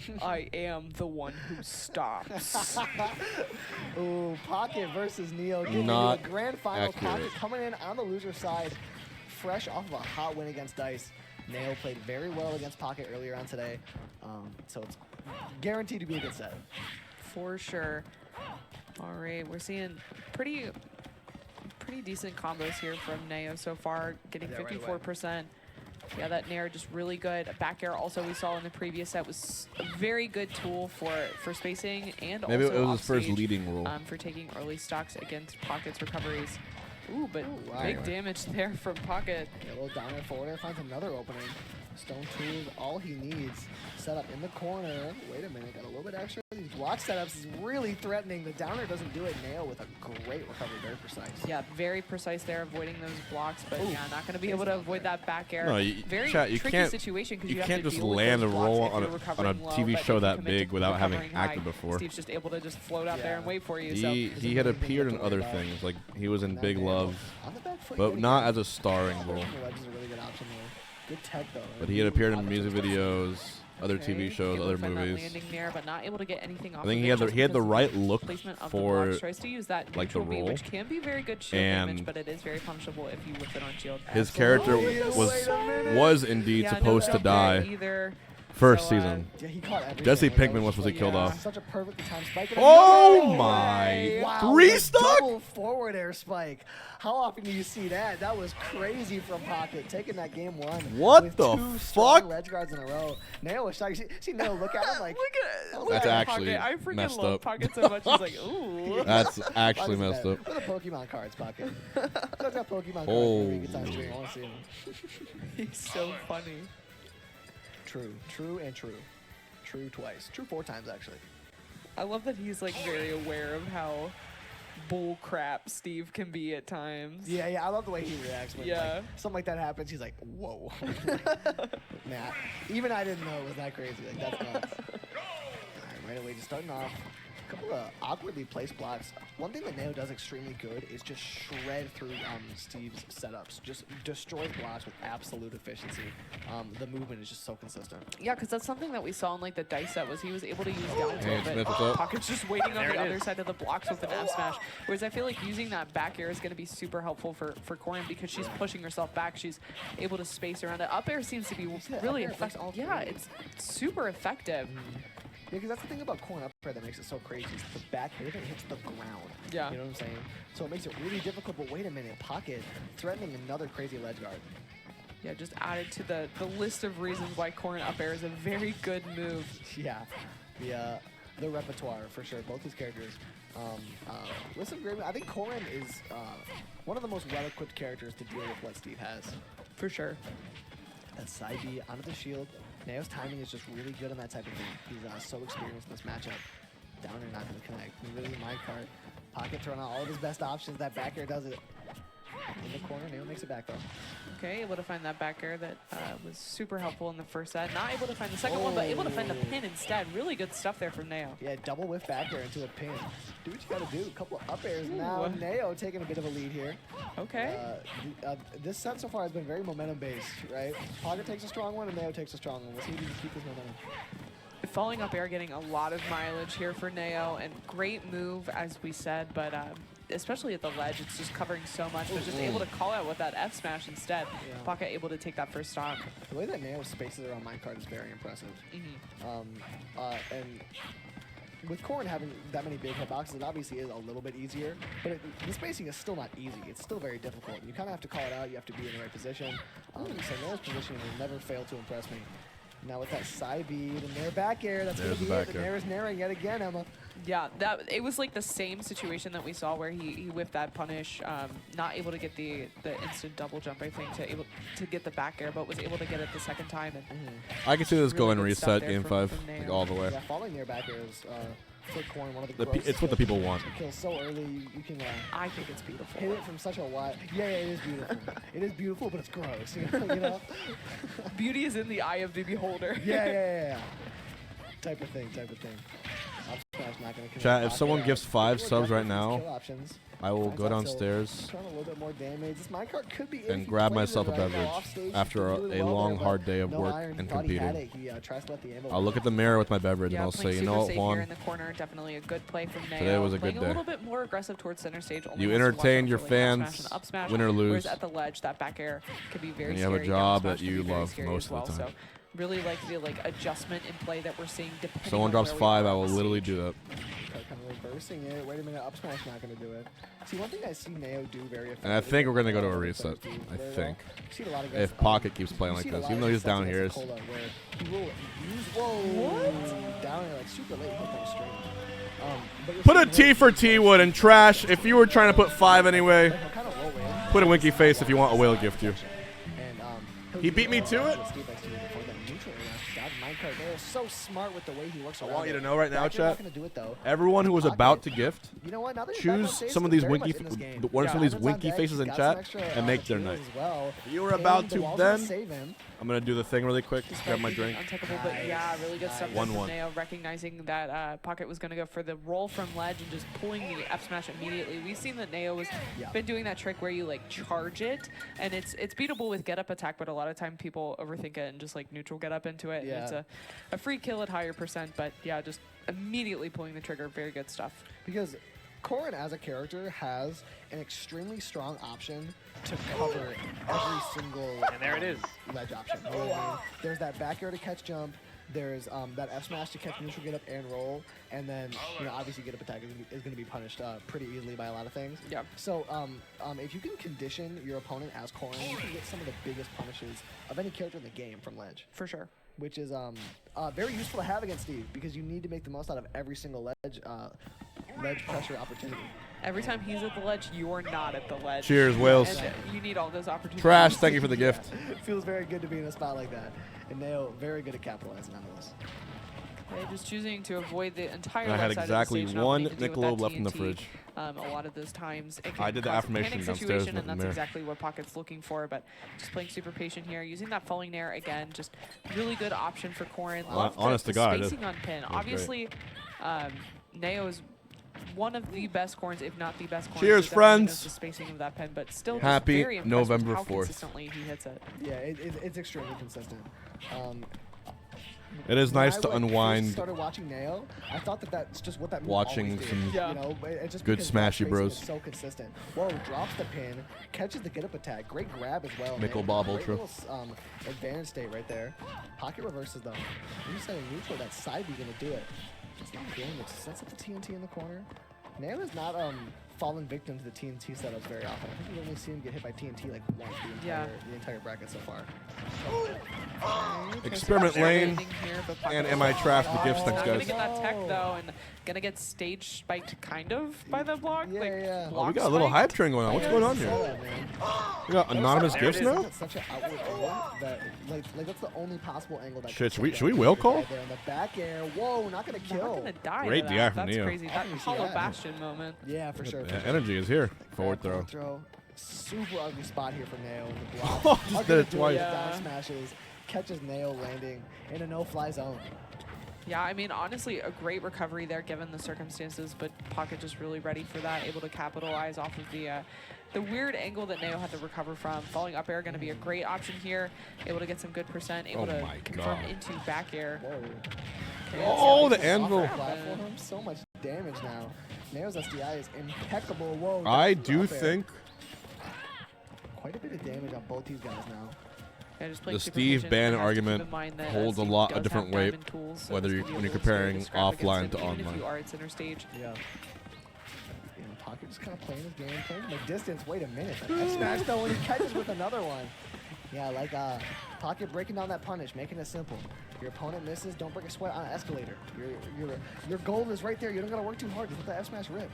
too good. I am the one who stops. Ooh, Pocket versus Neo. Getting Not into the grand final. accurate. Pocket coming in on the loser side, fresh off of a hot win against Dice. Neo played very well against Pocket earlier on today. So it's guaranteed to be a good set. For sure. All right, we're seeing pretty decent combos here from Neo so far, getting Yeah, right away. 54%. Yeah, that Nair just really good. Back air also we saw in the previous set was a very good tool for spacing and Maybe also it was his first offstage, leading role. for taking early stocks against Pocket's recoveries. Ooh, but Ooh, wow. big damage there from Pocket. Yeah, a little down air forward air finds another opening. Stone Tool is all he needs. Set up in the corner. Wait a minute, got a little bit extra. These block setups is really threatening. The downer doesn't do it. Nail with a great recovery, very precise. Yeah, very precise there, avoiding those blocks, but Ooh, yeah, not going to be crazy able to out avoid there. that back air. No, very chat, you tricky can't- situation because you you have can't to just deal with land those a blocks roll if on you're a recovering low, TV but show if you that commit big to without having recovering high, acted before. Steve's just able to just float out there and Yeah. wait for you. So He had appeared in other things, like he was in That Big man Love, on the back foot but yet not again. as a starring role. The ledge is a really good option there. Good tech though. But he had appeared in music videos, other TV okay, shows, able other to find that movies. landing there, but not able to get anything off I think of he it had the just he had the because of right look placement of the for blocks. Tries to use that like the neutral B, role. which can be very good shield And damage, but it is very punishable if you whip it on shield. his character Absolutely. was indeed Yeah, no supposed to jump there die either. first So, season. Yeah, he caught everything. Jesse Like, that Pinkman was supposed to just get killed like, off. Such a perfect time spike. and Oh another my! Wow, Three the stock? double forward air spike. How often do you see that? That was crazy from Pocket, taking that game one. What with the two strong fuck? ledge guards in a row. Nail was shocked. See Nail look at him like. Look That's at actually Pocket. I freaking messed love up. Pocket so much. He's like, ooh. That's Why actually does messed that- up. Look at the Pokemon cards, Pocket. Check out Pokemon cards. Oh. Maybe good time stream. I want to see him. He's so funny. True, true, and true. True twice. True 4 times actually. I love that he's like very aware of how bull crap Steve can be at times. Yeah, yeah. I love the way he reacts when Yeah. like, something like that happens. He's like, whoa. Nah, even I didn't know it was that crazy. Like that's nuts. All right, right away, just starting off. A couple of awkwardly placed blocks. One thing that Neo does extremely good is just shred through Steve's setups. Just destroys blocks with absolute efficiency. The movement is just so consistent. Yeah, because that's something that we saw in like the dice set was he was able to use down tilt, Smith, but what's up? Pocket's just waiting on the other side of the blocks with an F smash. Whereas I feel like using that back air is going to be super helpful for Corrin because she's pushing herself back. She's able to space around it. Up air seems to be really effective. Yeah, it's super effective. Yeah, because that's the thing about Corrin up air that makes it so crazy. Is the back air that hits the ground. Yeah. You know what I'm saying? So it makes it really difficult, but wait a minute. Pocket threatening another crazy ledge guard. Yeah, just added to the list of reasons why Corrin up air is a very good move. Yeah. The repertoire, for sure. Both these characters. Listen, I think Corrin is one of the most well-equipped characters to deal with what Steve has. For sure. That side B onto the shield. Neo's timing is just really good on that type of thing. He's so experienced in this matchup. Down air not going to connect. Really mind card. Pocket throwing out all of his best options. That back air does it. In the corner, Neo makes it back though. Okay, able to find that back air that was super helpful in the first set. Not able to find the second one, but able to find the pin instead. Really good stuff there from Neo. Yeah, double whiff back air into a pin. Do what you gotta do. A couple of up airs now. Neo taking a bit of a lead here. Okay. This set so far has been very momentum based, right? Pocket takes a strong one and Neo takes a strong one. We'll see if he can keep this momentum. Falling up air getting a lot of mileage here for Neo, and great move as we said, but especially at the ledge, it's just covering so much, but just able to call out with that F smash instead. Yeah. Pocket able to take that first stock. The way that Neo spaces around minecart is very impressive. And with Corrin having that many big hitboxes, it obviously is a little bit easier, but the spacing is still not easy. It's still very difficult. You kind of have to call it out. You have to be in the right position. So Neo's positioning will never fail to impress me. Now with that side bead and Nair back air, that's going to be it. Nair is nairing yet again, Emma. Yeah, it was like the same situation that we saw where he whiffed that punish, not able to get the instant double jump, I think, to get the back air, but was able to get it the second time. And I can see this really going good reset stuff game there 5, from like all the way. Yeah, falling Nair back air is for Corrin one of the It's what the people want. Kills so early, you can I think it's beautiful. hit it from such a wide. Yeah, it is beautiful. It is beautiful, but it's gross. You know? Beauty is in the eye of the beholder. Yeah. Type of thing. Up smash not gonna connect. Chat, if Pocket someone out. gives 5 Really subs working right these now, kill options. I will Finds go out downstairs Trying a little bit more damage. This minecart could be and grab myself a beverage after a long, hard day of work and competing. He tries to let the ammo I'll look at the mirror with my beverage and Yeah, I'll playing say, you know super what, safe here Juan, in the corner, definitely a good play from Neo. today was a good Playing day. a little bit more aggressive towards center stage. Only You has to watch entertain out your for, like, up smash fans, and up smash, win or lose. Whereas at the ledge, that back air can be very And you scary. have a job down that smash can you be very love scary most as of the well. time. So really like the adjustment in play that we're seeing depending Someone on drops where we 5, are I on will the literally stage. do that. Kind of reversing it. Wait a minute, up smash not going to do it. See, one thing I see Neo do very effectively. And I think we're going to go to a reset. I think. If Pocket keeps playing like this, even though he's down here. He will use, what? Down here like super late, hit them straight. Put a T for T-Wood and trash. If you were trying to put 5 anyway, Kind of roll in. put a winky face if you want a whale gift you. And, He beat me to it? They're so smart with the way he works. I want you to know right now, Not chat. gonna do it, though. Everyone who was about to gift, You know what? Now that he's back on choose stage, some of he's these very winky, much in this game. some of these Evan's on winky deck, faces he's in got chat, some extra, and make their materials night. as well. If you were And about the to, wall's gonna then save him. I'm gonna do the thing really quick. Grab my Despite being drink. untouchable, but yeah, really good stuff. 1-1. Neo recognizing that Pocket was going to go for the roll from ledge and just pulling the F smash immediately. We've seen that Neo has been doing that trick where you like charge it, and it's beatable with get up attack, but a lot of time people overthink it and just like neutral get up into it. Yeah. And it's a free kill at higher percent, but yeah, just immediately pulling the trigger. Very good stuff. Because Corrin as a character has an extremely strong option to cover every single And there it is. ledge option. You know what I mean? There's that back air to catch jump. There's that F smash to catch neutral, get up, and roll. And then, obviously get up attack is going to be punished pretty easily by a lot of things. Yeah. So if you can condition your opponent as Corrin, you can get some of the biggest punishes of any character in the game from ledge. For sure. Which is very useful to have against Steve because you need to make the most out of every single ledge pressure opportunity. Every time he's at the ledge, you're not at the ledge. Cheers, Wales. And you need all those opportunities. Trash, thank you for the gift. It feels very good to be in a spot like that. And Neo, very good at capitalizing on those. Okay, just choosing to avoid the entire And I had left side exactly of the stage, not one wanting to deal with Michelob that left in the TNT. fridge. A lot of those times it I can did the cause a affirmation panic downstairs situation, with and the that's mirror. exactly what Pocket's looking for. But just playing super patient here, using that falling nair again, just really good option for Corrin. Love Honest the to God, spacing on pin. great. Obviously, Neo is one of the best corns, if not the best corn. Cheers, He definitely knows friends. the spacing of that pen, but still just Happy very impressed with November how 4th. consistently he hits it. Yeah, it's extremely consistent. It is When nice I, to like, first unwind started watching Neo, I thought that that's just what that move watching always did. some Yeah. You know, but it's just good because that smashy spacing bros. is so consistent. Whoa, drops the pin, catches the get-up attack. Great grab as well. Nickel man. Bob Great Ultra. little, advantage state right there. Pocket reverses though. When you set a neutral, that side B gonna do it. It's not doing it. Sets up the TNT in the corner. Neo is not fallen victim to the TNT setups very often. I think you only see him get hit by TNT like once the entire bracket so far. Experiment lane. And am I trapped? The gifts, thanks Not gonna guys. get that tech though, and gonna get stage spiked kind of by the block. Yeah, like, yeah. Oh, we block got a little hype spiked. train going on. What's going on here? We got anonymous gifts now? That's such an outward angle that like that's the only possible angle that. Shit, can take should we that will right call? there in the back air. Whoa, not gonna kill. Not gonna die. to Great that. DI from That's Neo. crazy. That didn't see hollow that. bastion moment. Yeah, for sure. Yeah, energy is here. Forward throw. Super ugly spot here for Neo in the block. Oh, just Are did gonna it do twice. Down smashes, catches Neo landing in a no-fly zone. Yeah, I mean, honestly, a great recovery there given the circumstances, but Pocket just really ready for that, able to capitalize off of the weird angle that Neo had to recover from. Falling up air going to be a great option here, able to get some good percent, able to my confirm God. into back air. Whoa. Oh, the Off anvil. platform, so much damage now. Neo's SDI is impeccable. Whoa. I that's do up air. think Quite a bit of damage on both these guys now. Yeah, just playing the Super Steve Vision, Bannon have to keep argument in mind that, holds a Steve lot does of different have weight, diamond tools, so whether it's you gonna be when a you're little scary comparing to scrap against offline him, to even if online. you are at center stage. Yeah. Pocket just kind of playing his game, playing from a distance. Wait a minute. That smash though when he catches with another one. Yeah, like Pocket breaking down that punish, making it simple. Your opponent misses, don't break a sweat on an escalator. Your goal is right there. You don't gotta work too hard. Just let the F smash rip.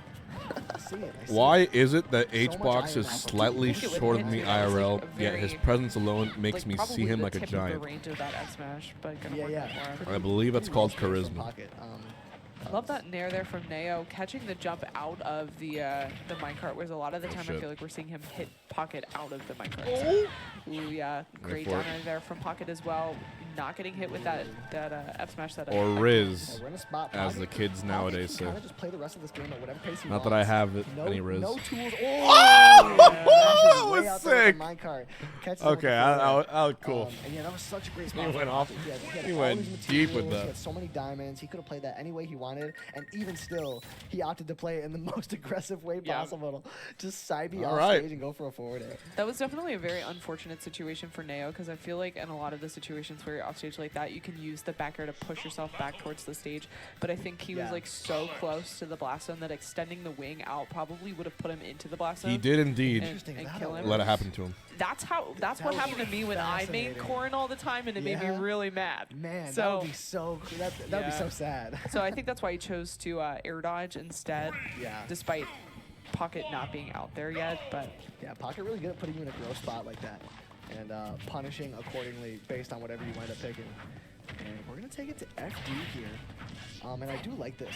I see it. I see Why it. is it that So H-Box much is iron slightly I think it would shorter hit than me too. That was, like, IRL, a yet his very, presence alone makes like, me probably see him the like a tip of giant? the range of that F smash, but gonna Yeah, work yeah. out more. I believe that's called Pretty well charisma. Pocket. Love that nair there from Neo. Catching the jump out of the minecart, whereas a lot of the time I shit. feel like we're seeing him hit Pocket out of the minecart. Ooh, yeah, great for down it. air there from Pocket as well. Not getting hit with that F smash that. Or Riz, We're in a spot. as the kids nowadays say. Kind of just play the rest of this game at whatever pace he Not wants. that I have no, any Riz. No tools. Oh! That was way out sick. there with the minecart. Catches him with Okay, the that forward. was cool. And yeah, that was such a great spot. He for went him. off. He He all went these deep with materials, that. He had so many diamonds. He could have played that any way he wanted, and even still, he opted to play it in the most aggressive way Yeah. possible. Just side B All off right. stage and go for a forward air. That was definitely a very unfortunate situation for Neo, because I feel like in a lot of the situations where you're off stage like that, you can use the back air to push yourself back towards the stage. But I think he was Yeah. like so close to the blast zone that extending the wing out probably would have put him into the blast zone. He did indeed and kill him. let it happen to him. That's what That happened to was me when I made fascinating. corn all the time, and it made me Yeah. really mad. Man, that So- would be so. That would be Yeah. so sad. So I think that's why he chose to air dodge instead, Yeah. despite Pocket not being out there yet. But Yeah, Pocket really good at putting you in a gross spot like that and punishing accordingly based on whatever you wind up picking. And we're going to take it to FD here. And I do like this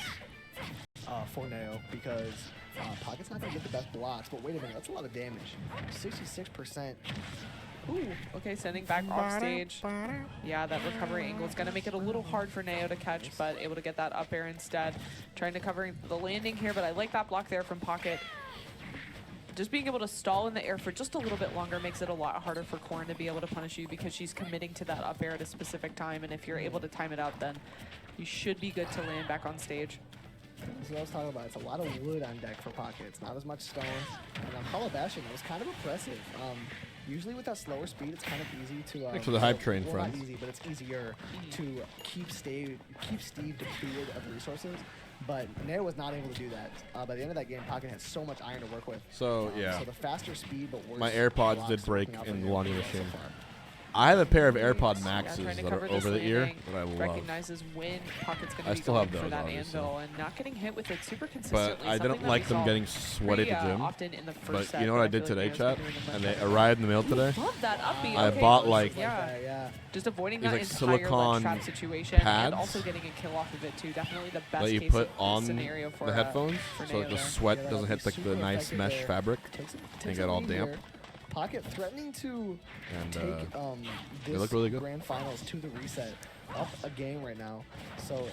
for Neo because Pocket's not going to get the best blocks, but wait a minute, that's a lot of damage. 66%. ooh, okay, sending back off stage. Yeah, that recovery angle is going to make it a little hard for Neo to catch, but able to get that up air instead. Trying to cover the landing here, but I like that block there from Pocket. Just being able to stall in the air for just a little bit longer makes it a lot harder for Corrin to be able to punish you, because she's committing to that up air at a specific time, and if you're able to time it out, then you should be good to land back on stage. This is what I was talking about. It's a lot of wood on deck for Pocket. It's not as much stone. And on Hollow Bastion, it was kind of oppressive. Usually with that slower speed, it's kind of easy to... Thanks for the hype train, well, friends. not easy, but it's easier to keep Steve depleted of resources. But Neo was not able to do that. By the end of that game, Pocket had so much iron to work with. So, yeah. So the faster speed, but worse My AirPods blocks did break working out in for the laundry Neo machine. so far. I have a pair of Yeah, AirPod trying Maxes to that cover are this over the ear landing, that I love. recognizes when Pocket's going I to be still going have for those, that obviously. anvil and not getting hit with it super But consistently. I something didn't that like we them saw getting sweaty pretty, at the gym. often in the first But set, you know what I feel did like today, Neo's been chat? doing the And most. they arrived in the mail today. Love that upbeat. I okay, bought, let's- like- yeah. Yeah. Just avoiding These, that like, entire silicone trap situation pads and also getting a kill off of it too. Definitely the best that you case put of on scenario for the headphones, for so Neo like the there. sweat Yeah, that doesn't would hit be like the super nice effective mesh there. fabric Takes and a get all lead damp. here. Pocket threatening to And take they this look really good. grand finals to the reset. up a game right now. So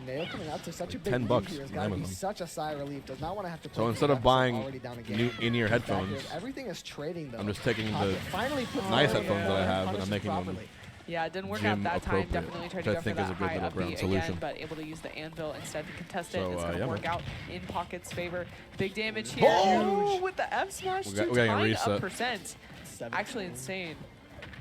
Nail coming out to such a big $10 lead here has on got to be Amazon. such a sigh of relief. Does not want to have to. So instead of buying new in-ear Back headphones, here, everything is trading though. I'm just taking the Pocket finally puts nice the headphones that I have, and I'm punishes making them properly. Yeah, it didn't work gym out that time. appropriate, Definitely tried which to I go for think is that a good high middle up ground B solution. again, but able to use the anvil instead to contest it. So, It's going to yeah, work man. out in Pocket's favor. Big damage here. Oh! With the F smash, We're getting a reset. percent. Actually insane.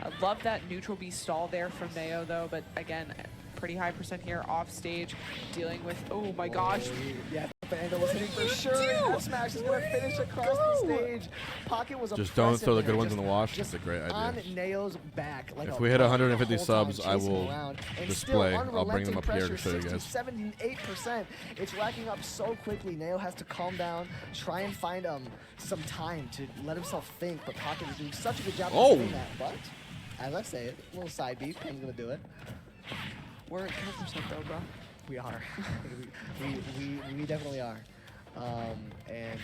I love that neutral B stall there from Neo though, but again, pretty high percent here off stage, dealing with, oh my gosh. Yeah, the angle was hitting for sure. F smash is going to finish across the stage. Pocket was Just don't throw the oppressive good there, ones in just- the wash. just That's a great on idea. Neo's back. Like If a we hit pug 150 the whole time, subs, I chasing will around. And display. still, I'll bring them unrelenting up here to pressure, show you guys. 78%. It's racking up so quickly. Neo has to calm down, try and find some time to let himself think, but Pocket is doing such a good job Oh! of doing that. But, as I say it, a little side beat, Pim's going to do it. We're at 10% though, bro. We are. we definitely are. And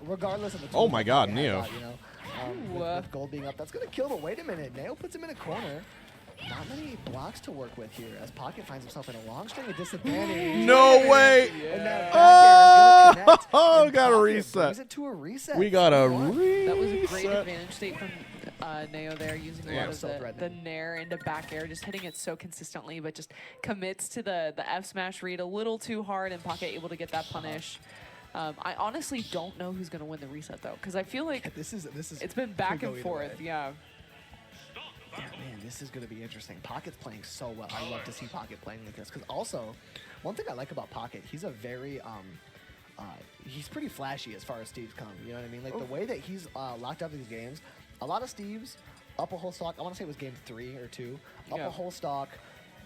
regardless of the Oh tools my that God, they Neo. have, you know, with gold being up, that's gonna kill. But wait a minute, Neo puts him in a corner. Not many blocks to work with here, as Pocket finds himself in a long string of disadvantage. No way! And that back air is gonna connect. Oh, and got a Pocket reset. brings it to a reset. We got a That was a great reset. advantage state from Neo there, using a Yeah, lot of so the threatening. nair into back air, just hitting it so consistently, but just commits to the F smash read a little too hard, and Pocket able to get that punish. I honestly don't know who's going to win the reset though, because I feel like This is it's been back could go and either forth. way. Yeah. Yeah, man, this is going to be interesting. Pocket's playing so well. I love to see Pocket playing like this. Because also, one thing I like about Pocket, he's a very, he's pretty flashy as far as Steve's come. You know what I mean? Like, the way that he's locked up these games, a lot of Steve's, up a whole stock, I want to say it was game 3 or 2, up Yeah. a whole stock,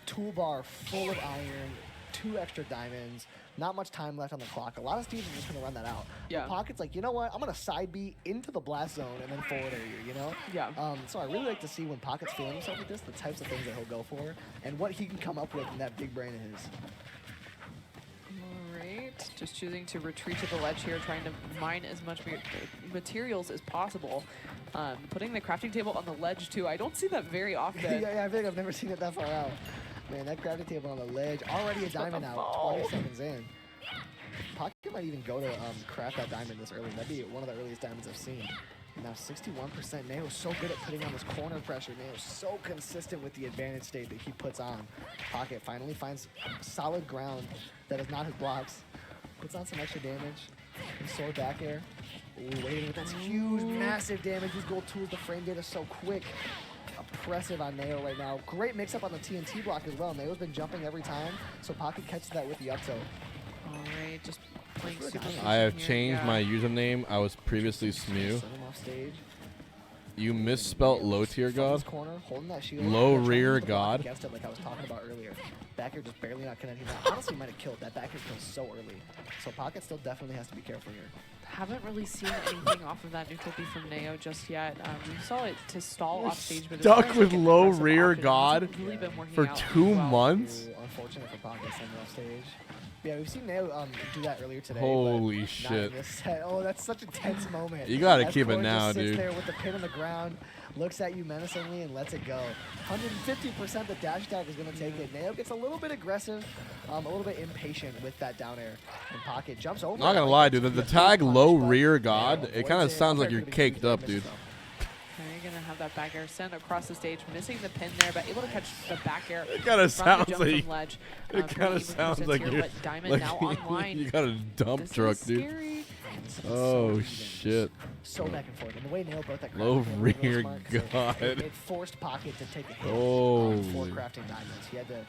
toolbar full of iron, 2 extra diamonds, not much time left on the clock. A lot of Steve's are just going to run that out. Yeah. But Pocket's like, you know what? I'm going to side B into the blast zone and then forward air you, you know? Yeah. So I really like to see when Pocket's feeling himself like this, the types of things that he'll go for, and what he can come up with in that big brain of his. Alright, just choosing to retreat to the ledge here, trying to mine as much materials as possible. Putting the crafting table on the ledge too. I don't see that very often. yeah, I feel like I've never seen it that far out. Man, that crafting table on the ledge, already a diamond out, ball. 20 seconds in. Pocket might even go to craft that diamond this early. That'd be one of the earliest diamonds I've seen. Now 61%. Neo's so good at putting on this corner pressure. Neo's so consistent with the advantage state that he puts on. Pocket finally finds solid ground that is not his blocks. Puts on some extra damage. And sword back air. Ooh, waiting with that's huge, massive damage. These gold tools, the frame data so quick. Oppressive on Neo right now. Great mix up on the TNT block as well. Neo's been jumping every time, so Pocket catches that with the up tilt. Alright, just playing Good super timing. I have here, changed yeah. my username. I was previously Smew. Send him off stage. You misspelt low tier From his god. corner, holding that shield. Low Trying to rear use the block god. Against it, like I was talking about earlier. Back air just barely not connecting. That honestly might have killed. That back air killed so early. So Pocket still definitely has to be careful here. Haven't really seen anything off of that neutral B from Neo just yet. We saw it to stall You're off stage, but stuck it's with getting low aggressive rear often. god He's really been working for out 2 well. months? Ooh, unfortunate for Pocket sending off stage. Yeah, we've seen Neo do that earlier today. Holy but not shit. in this set. Oh, that's such a tense moment. You gotta As keep it Core now, just sits dude. there with the pin on the ground, looks at you menacingly, and lets it go. 150% the dash attack is going to take it. Neo gets a little bit aggressive, a little bit impatient with that down air. And Pocket jumps over. Not it gonna like lie, it's dude. The gonna be a tag big low punch, but rear Neo god, it avoids kind of it. sounds like Very you're good caked up, damage, dude. though. Okay, gonna have that back air sent across the stage, missing the pin there, but able to catch the back air. It kind of from the sounds jump like from ledge. it kind of 20% sounds like here, you're but Diamond like now online. you got a dump This truck, is dude. scary. Oh even, shit. So back and forth. And the way Neo broke that Low crafting table was really rear smart 'cause god. It forced Pocket to take a hit Holy. for crafting diamonds. He had to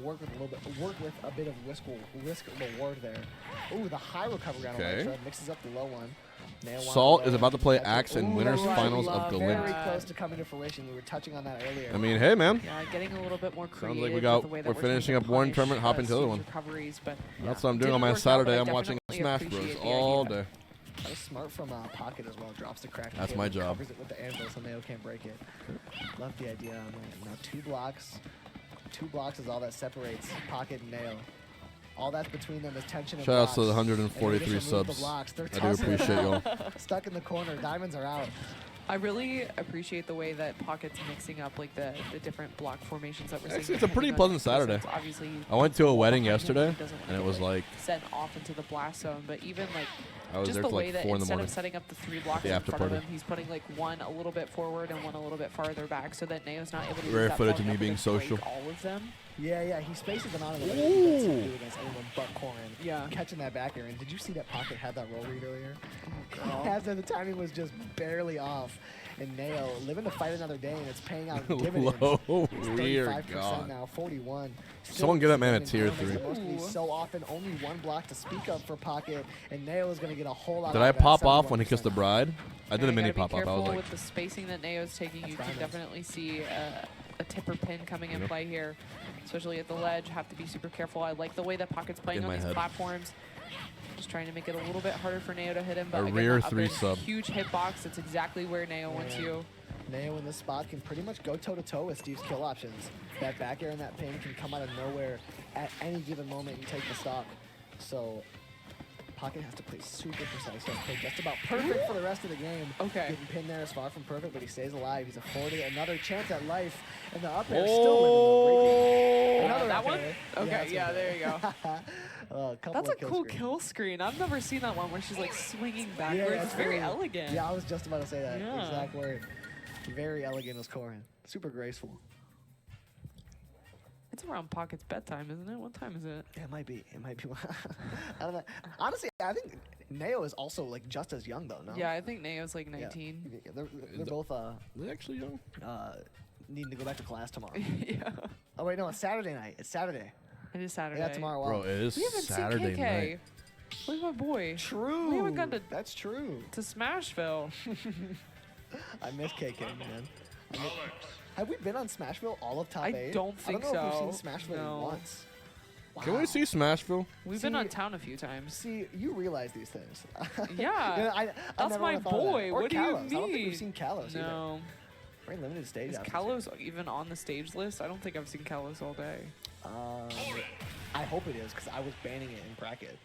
work with a bit of risk reward there. Ooh, the high recovery on Okay. Electra mixes up the low one. Neo Salt wanted is low, about to play catch it. Axe in Ooh, winners right, finals we of love Galint. Very close to coming to fruition. We were touching on that earlier. I mean, hey man. Yeah, getting a little bit more creative. Sounds like we with got- the way that we're trying finishing to up one punish, tournament, hop into the other Steve's one. recoveries, but That's what I'm doing Didn't on my work out, but I Saturday. I'm watching definitely Smash Bros. appreciate the all idea. day. That was smart from Pocket as well. Drops the crafting That's table, my job. Covers it with the anvil so Neo can't break it. Love the idea on that. Now 2 blocks. 2 blocks is all that separates Pocket and Neo. All that's between them is tension and Shout outs blocks. to the And they 143 just remove the subs. blocks. They're I do tossing it appreciate out. y'all. Stuck in the corner. Diamonds are out. I really appreciate the way that Pocket's mixing up like the different block formations that we're seeing. Actually, it's a pretty pleasant Saturday. Obviously, I went to a wedding behind him, yesterday, he doesn't want and to it was get like sent off into the blast zone. But even like I was just there the till way like that 4 in the instead morning. of setting up the 3 blocks The in after front of party. him, he's putting like one a little bit forward and one a little bit farther back, so that Neo's not able to use Rare that footage falling of me up being and break social. all of them. Yeah, he spaces them out of the way. He doesn't Ooh. do against anyone but Corin. Yeah. Catching that back air. And did you see that Pocket had that roll read earlier? Oh, As the timing was just barely off. And Neo living to fight another day, and it's paying out dividends. Low It's rear 35% God. now, 41. Someone get that man a tier Still 3. supposed to be so often, only one block to speak of for Pocket, and Neo is going to get a whole lot. Did out I of that, pop off when he 71%. kissed the bride? I did a You mini gotta be pop off. I careful was like, with the spacing that Neo's taking. You can diamonds. definitely see a tipper pin coming in Yep. play here, especially at the ledge. Have to be super careful. I like the way that Pocket's playing In on my these head. platforms. Just trying to make it a little bit harder for Neo to hit him. But A again, rear that up 3 is sub. huge hitbox. That's exactly where Neo wants Yeah. you. Neo in this spot can pretty much go toe-to-toe with Steve's kill options. That back air and that pin can come out of nowhere at any given moment you take the stock. So Pocket has to play super precise. He has to play just about perfect for the rest of the game. Okay. Getting pinned there is far from perfect, but he stays alive. He's afforded another chance at life. And the up air is still living though. Great game. Another that up one? air. Okay, that's yeah, okay. there you go. Couple That's a of cool screens. kill screen. I've never seen that one where she's like swinging backwards. Yeah, It's very really- elegant. Yeah, I was just about to say that Yeah. exact word. Very elegant was Corin. Super graceful. It's around Pocket's bedtime, isn't it? What time is it? Yeah, it might be. It might be. I don't know. Honestly, I think Neo is also like just as young though. No. Yeah, I think Neo's like Yeah. 19. Yeah, they're both they're actually young. needing to go back to class tomorrow. Yeah. Oh wait, no, it's Saturday night. It's Saturday. It is Saturday. Yeah, tomorrow. Bro, Wow. it is We haven't Saturday seen KK. night. Where's my boy? True. We haven't gone to That's true. Smashville. I miss KK, man. Have we been on Smashville all of top I 8? don't think I don't know if so. we've seen Smashville No. once. Can we Wow. see Smashville? We've been See- on town a few times. See, you realize these things. Yeah, I that's never my would've thought of that. boy. Or What do you Kalos. I don't think mean? we've seen Kalos either. No. Very limited stage. Is options Kalos even on the stage list? I don't think I've seen Kalos all day. here. I hope it is, because I was banning it in bracket.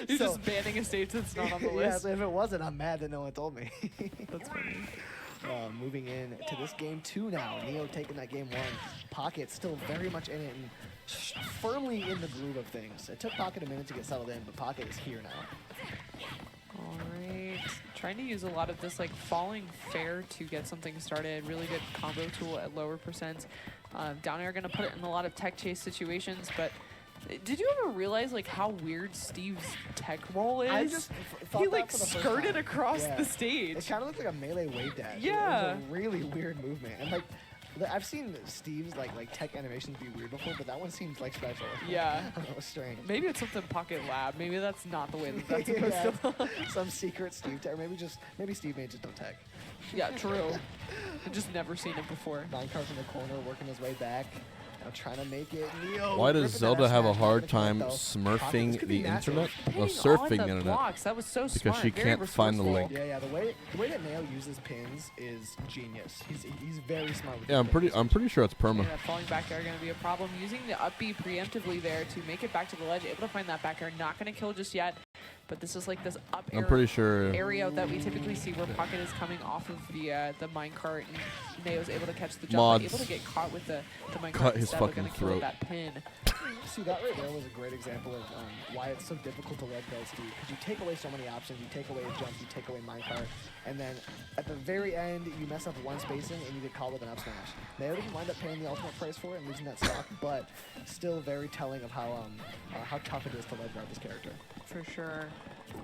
You're So- just banning a stage that's not on the Yeah, list. so if it wasn't, I'm mad that no one told me. That's funny. Moving in to this game 2 now. Neo taking that game 1. Pocket still very much in it and firmly in the groove of things. It took Pocket a minute to get settled in, but Pocket is here now. All right. Trying to use a lot of this like falling fair to get something started. Really good combo tool at lower percents. Down air going to put it in a lot of tech chase situations, but did you ever realize like how weird Steve's tech roll is? I just thought he that like for the first skirted time. across Yeah. the stage. It kind of looked like a melee wave dash. Yeah. It was a really weird movement. And like, I've seen Steve's like tech animations be weird before, but that one seems like special. Yeah. I don't know, strange. Maybe it's something Pocket Lab. Maybe that's not the way that that's supposed Yeah, to. some secret Steve tech, or maybe Steve may just don't tech. Yeah, true. I've just never seen it before. 9 cards in the corner, working his way back. Now trying to make it. Neo Why does ripping that Zelda F have a smash, hard not gonna time connect, though. Pocket, smurfing this could the be massive. internet? Well, Pinning surfing on the the internet. blocks. That was so Because smart. she Very can't find the resourceful. link. Yeah, the way that Neo uses pins is genius. He's very smart with Yeah, I'm his pin pretty usage. sure it's perma. Yeah, that falling back air going to be a problem. Using the up B preemptively there to make it back to the ledge, able to find that back air. Not going to kill just yet, but this is like this up air I'm pretty sure. area that we typically see where Pocket is coming off of the minecart, and Neo's able to catch the jump, Mods. but able to get caught with the minecart Cut his instead. fucking Gonna kill throat. that pin. See, that right there was a great example of why it's so difficult to red build Steve. Because you take away so many options, you take away a jump, you take away minecart, and then at the very end, you mess up one spacing and you get caught with an up smash. Neo didn't wind up paying the ultimate price for it and losing that stock, but still very telling of how tough it is to red guard this character. For sure.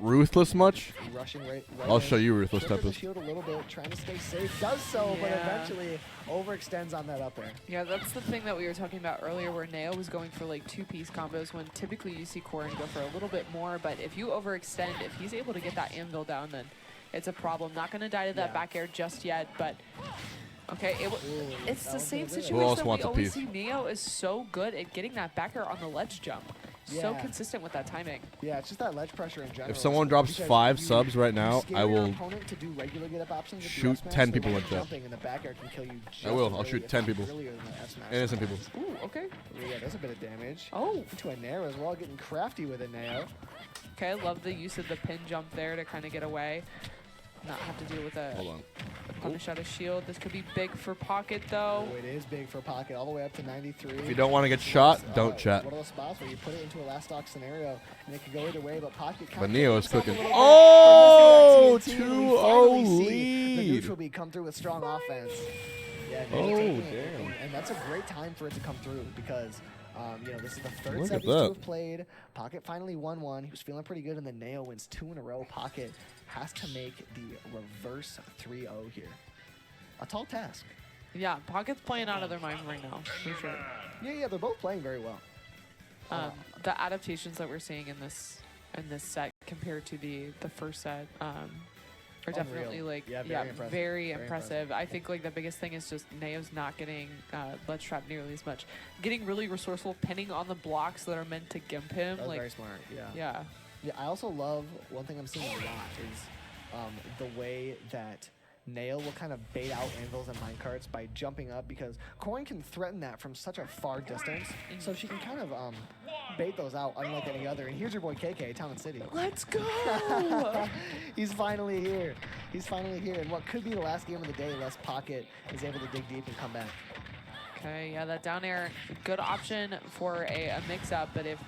Ruthless much? Rushing right I'll in, show you Ruthless flickers the Tempest. shield a little bit, trying to stay safe. Does so, but Yeah. eventually overextends on that up air. Yeah, that's the thing that we were talking about earlier where Neo was going for like 2-piece combos when typically you see Corin go for a little bit more, but if you overextend, if he's able to get that anvil down, then it's a problem. Not going to die to that Yeah. back air just yet, but okay, it's that the was same good. Who situation else that wants we a always piece? see. Neo is so good at getting that back air on the ledge jump. So Yeah. consistent with that timing. Yeah, it's just that ledge pressure in general. If someone drops Because 5 you- subs right you now, scare I your will opponent to do regular get up options with the shoot F smash, 10 so people when in you're chat. jumping and the back air can kill you just I will. as I'll early, shoot if 10 not people. earlier than the F smash Innocent people. sometimes. Ooh, okay. Yeah, there's a bit of damage. Oh, Into a Nair as well, getting crafty with it, Neo. okay. I love the use of the pin jump there to kind of get away. Not have to deal with a Hold on. Punish out a shield. This could be big for Pocket, though. Oh, it is big for Pocket, all the way up to 93. If you don't want to get shot, don't chat. One of those spots where you put it into a last stock scenario, and it could go either way, but Pocket But Neo is cooking. Oh, 2-0 lead. The neutral beat come through with strong offense. Yeah, Oh, taking it, damn. and that's a great time for it to come through because you know, this is the third Look set at these two that. have played. Pocket finally won one. He was feeling pretty good, and then Neo wins 2 in a row. Pocket has to make the reverse 3-0 here. A tall task. Yeah, Pocket's playing out of their mind right now, for sure. Yeah, they're both playing very well. The adaptations that we're seeing in this set compared to the first set are definitely like very impressive. I think like the biggest thing is just Neo's not getting ledge trap nearly as much. Getting really resourceful, pinning on the blocks that are meant to gimp him. That was like very smart. Yeah. Yeah, I also love one thing I'm seeing a lot is the way that Neo will kind of bait out anvils and minecarts by jumping up because Corin can threaten that from such a far distance. So she can kind of bait those out unlike any other. And here's your boy KK, Town and City. Let's go! He's finally here. He's finally here. And what could be the last game of the day unless Pocket is able to dig deep and come back. Okay, yeah, that down air, good option for a mix-up, but if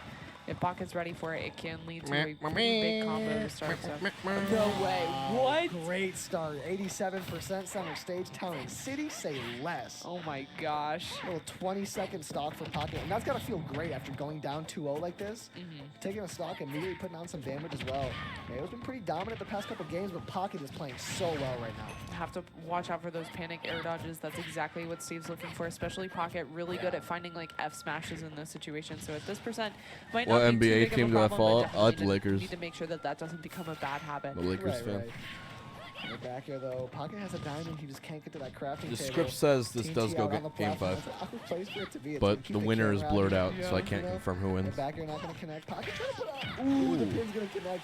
Pocket's ready for it, it can lead to a pretty big combo to start. So. No way. What? Great start. 87% center stage. Town and City, say less. Oh my gosh. A little 20-second stock for Pocket. And that's got to feel great after going down 2-0 like this. Taking a stock, immediately putting on some damage as well. Neo's been pretty dominant the past couple games, but Pocket is playing so well right now. Have to watch out for those panic air dodges. That's exactly what Steve's looking for, especially Pocket. Really good at finding like F smashes in those situations. So at this percent, might not What be too NBA big of a team do I problem, follow? but I like the definitely Lakers. need to make sure that that doesn't become a bad habit. The Lakers fan. Right. In the back here, though, Pocket has a diamond. He just can't get to that crafting The table. script says this TNT does go out on the game platform. 5, That's an awkward place for it to be. It's but gonna keep the winner is camera blurred out, you so I know, can't confirm who The wins. back here not going to connect. Pocket trying to put up. Ooh, the pin's going to connect.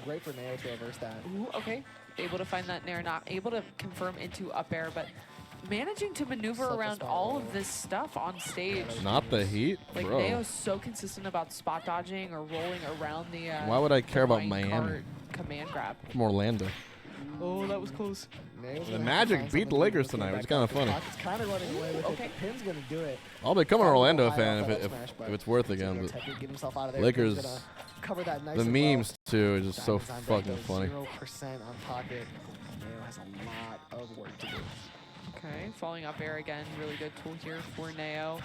Great for Neo to reverse that. Ooh, okay. Able to find that nair, not able to confirm into up air, but managing to maneuver Such a around smart all move. of this stuff on stage. Not the heat, Like bro. Neo's so consistent about spot dodging or rolling around the. Why would I care about line Miami? cart command grab. From Orlando. Oh, that was close. Neo's The gonna have to Magic find beat the something to Lakers do to tonight, get which is back kinda up. funny. Pocket's kind of running away with Okay. it. The pin's going to do it. I'll become an Probably Orlando high fan off if that smash, but it's worth it he's again. gonna But get himself out of there. Lakers, He's gonna cover that nice the and well. memes too is just so Diamonds on break, fucking though, funny. 0% on Pocket. Neo has a lot of work to do. Okay, falling up air again. Really good tool here for Neo.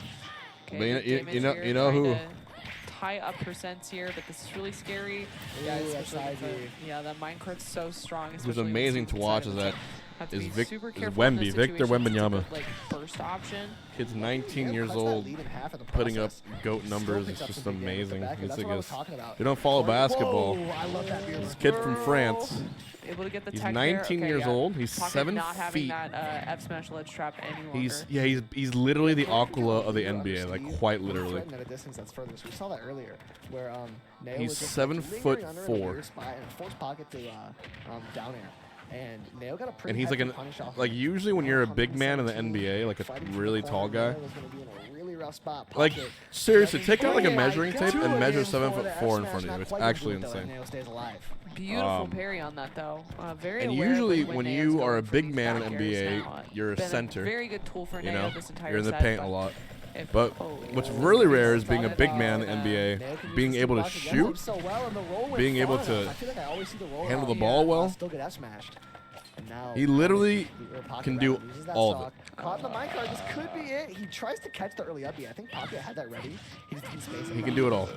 Okay, But good damage you know here, who? trying to tie up percents here, but this is really scary. Yeah, Ooh, especially that's with ivy. yeah, that minecart's so strong. Who's especially with amazing to Steve's watch side is of that it. Have to is be super is careful in this Wemby, Victor situation. It's a Wembanyama. good, like burst option. Kid's 19 Yeah, years cuts that old, lead in half in the putting up process. GOAT Still numbers. picks It's up just some big damage amazing. at the back, and It's that's what I like was talking about. they don't follow Whoa, basketball. I love that beer. This kid from France. Able to get the He's tech 19 there. Okay, years yeah. old. He's Pocket 7 not having feet. that F smash ledge trap any longer. He's literally the Aquila of the You're NBA, under like Steve, quite you're literally. threatened at a distance that's furthest. We saw that earlier, where Neo He's was just 7'4". under in a weird spot and forced Pocket to down air. And Neo got a pretty And he's like hefty an punish off like him. usually when you're a big man in the 117, NBA, like a fighting for really the tall corner. guy. Neo was gonna be in a really rough spot. Like Pocket seriously, grabbing take out like a Oh my measuring tape God. and measure Two of them 7'4" for the in F front smash, of you. not It's quite actually gonna do it, though, and insane. Neo stays alive. Beautiful parry on that though. Very And aware of, usually like, when Neo's you are going a for big these man in back airs NBA, now. you're a Been center. very good tool for You Neo know, this entire you're in the set, paint a but lot. if- But oh, what's yeah. really rare is being a Thought big about, man in the Neo NBA, can use being the able to box against shoot, him so well, and the roll went being able far to enough. I feel like I always see the roll handle out. the ball well. Still get F smashed. And now He literally Pocket can rather do loses that all of stock. Caught in the minecart. This could be it. He tries to catch the early up B. I think Pocket had that ready. He just didn't space it. he can do it all.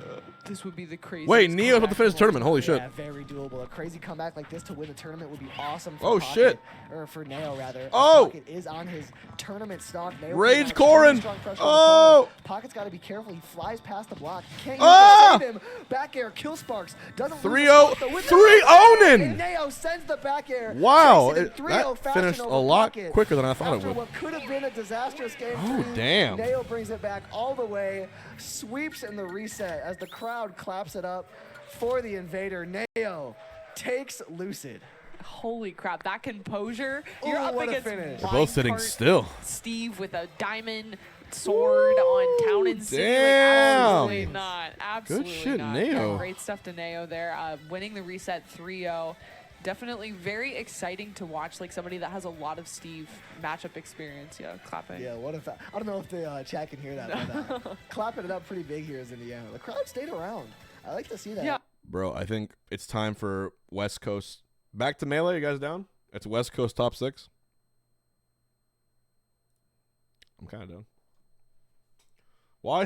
This would be the craziest. Wait, Neo's about to finish the comeback tournament. Holy shit. Yeah, very doable. A crazy comeback like this to win the tournament would be awesome for Oh, Pocket, shit. Or for Neo, rather. Oh! Pocket is on his tournament stock. Neo Rage putting Corin! really strong pressure on the Oh! corner. Pocket's got to be careful. He flies past the block. Can't Ah! even save him. Back air, kill Sparks. Doesn't 3-0. 3-0 3-0-nin'! Neo sends the back air. Wow, Takes it in 3-0 that fashion finished a over lot Pocket. quicker than I thought it After would. what could have been a disastrous game Oh, 3, damn. Neo brings it back all the way, sweeps in the reset as the crowd claps it up for the invader. Neo takes Lucid. Holy crap! That composure. You're Ooh, up what a against finish. They're both sitting Minecart still. Steve with a diamond sword on Town and City. Like, damn. absolutely not. Absolutely shit, not. Neo. Yeah, great stuff to Neo there. Winning the reset 3-0. definitely very exciting to watch. Like somebody that has a lot of Steve matchup experience. Yeah, clapping. Yeah, what if I don't know if the chat can hear that, but clapping it up pretty big here is Indiana. The crowd stayed around. I like to see that. Yeah. Bro, I think it's time for West Coast. Back to Melee, you guys down? It's West Coast top 6. I'm kind of down. Why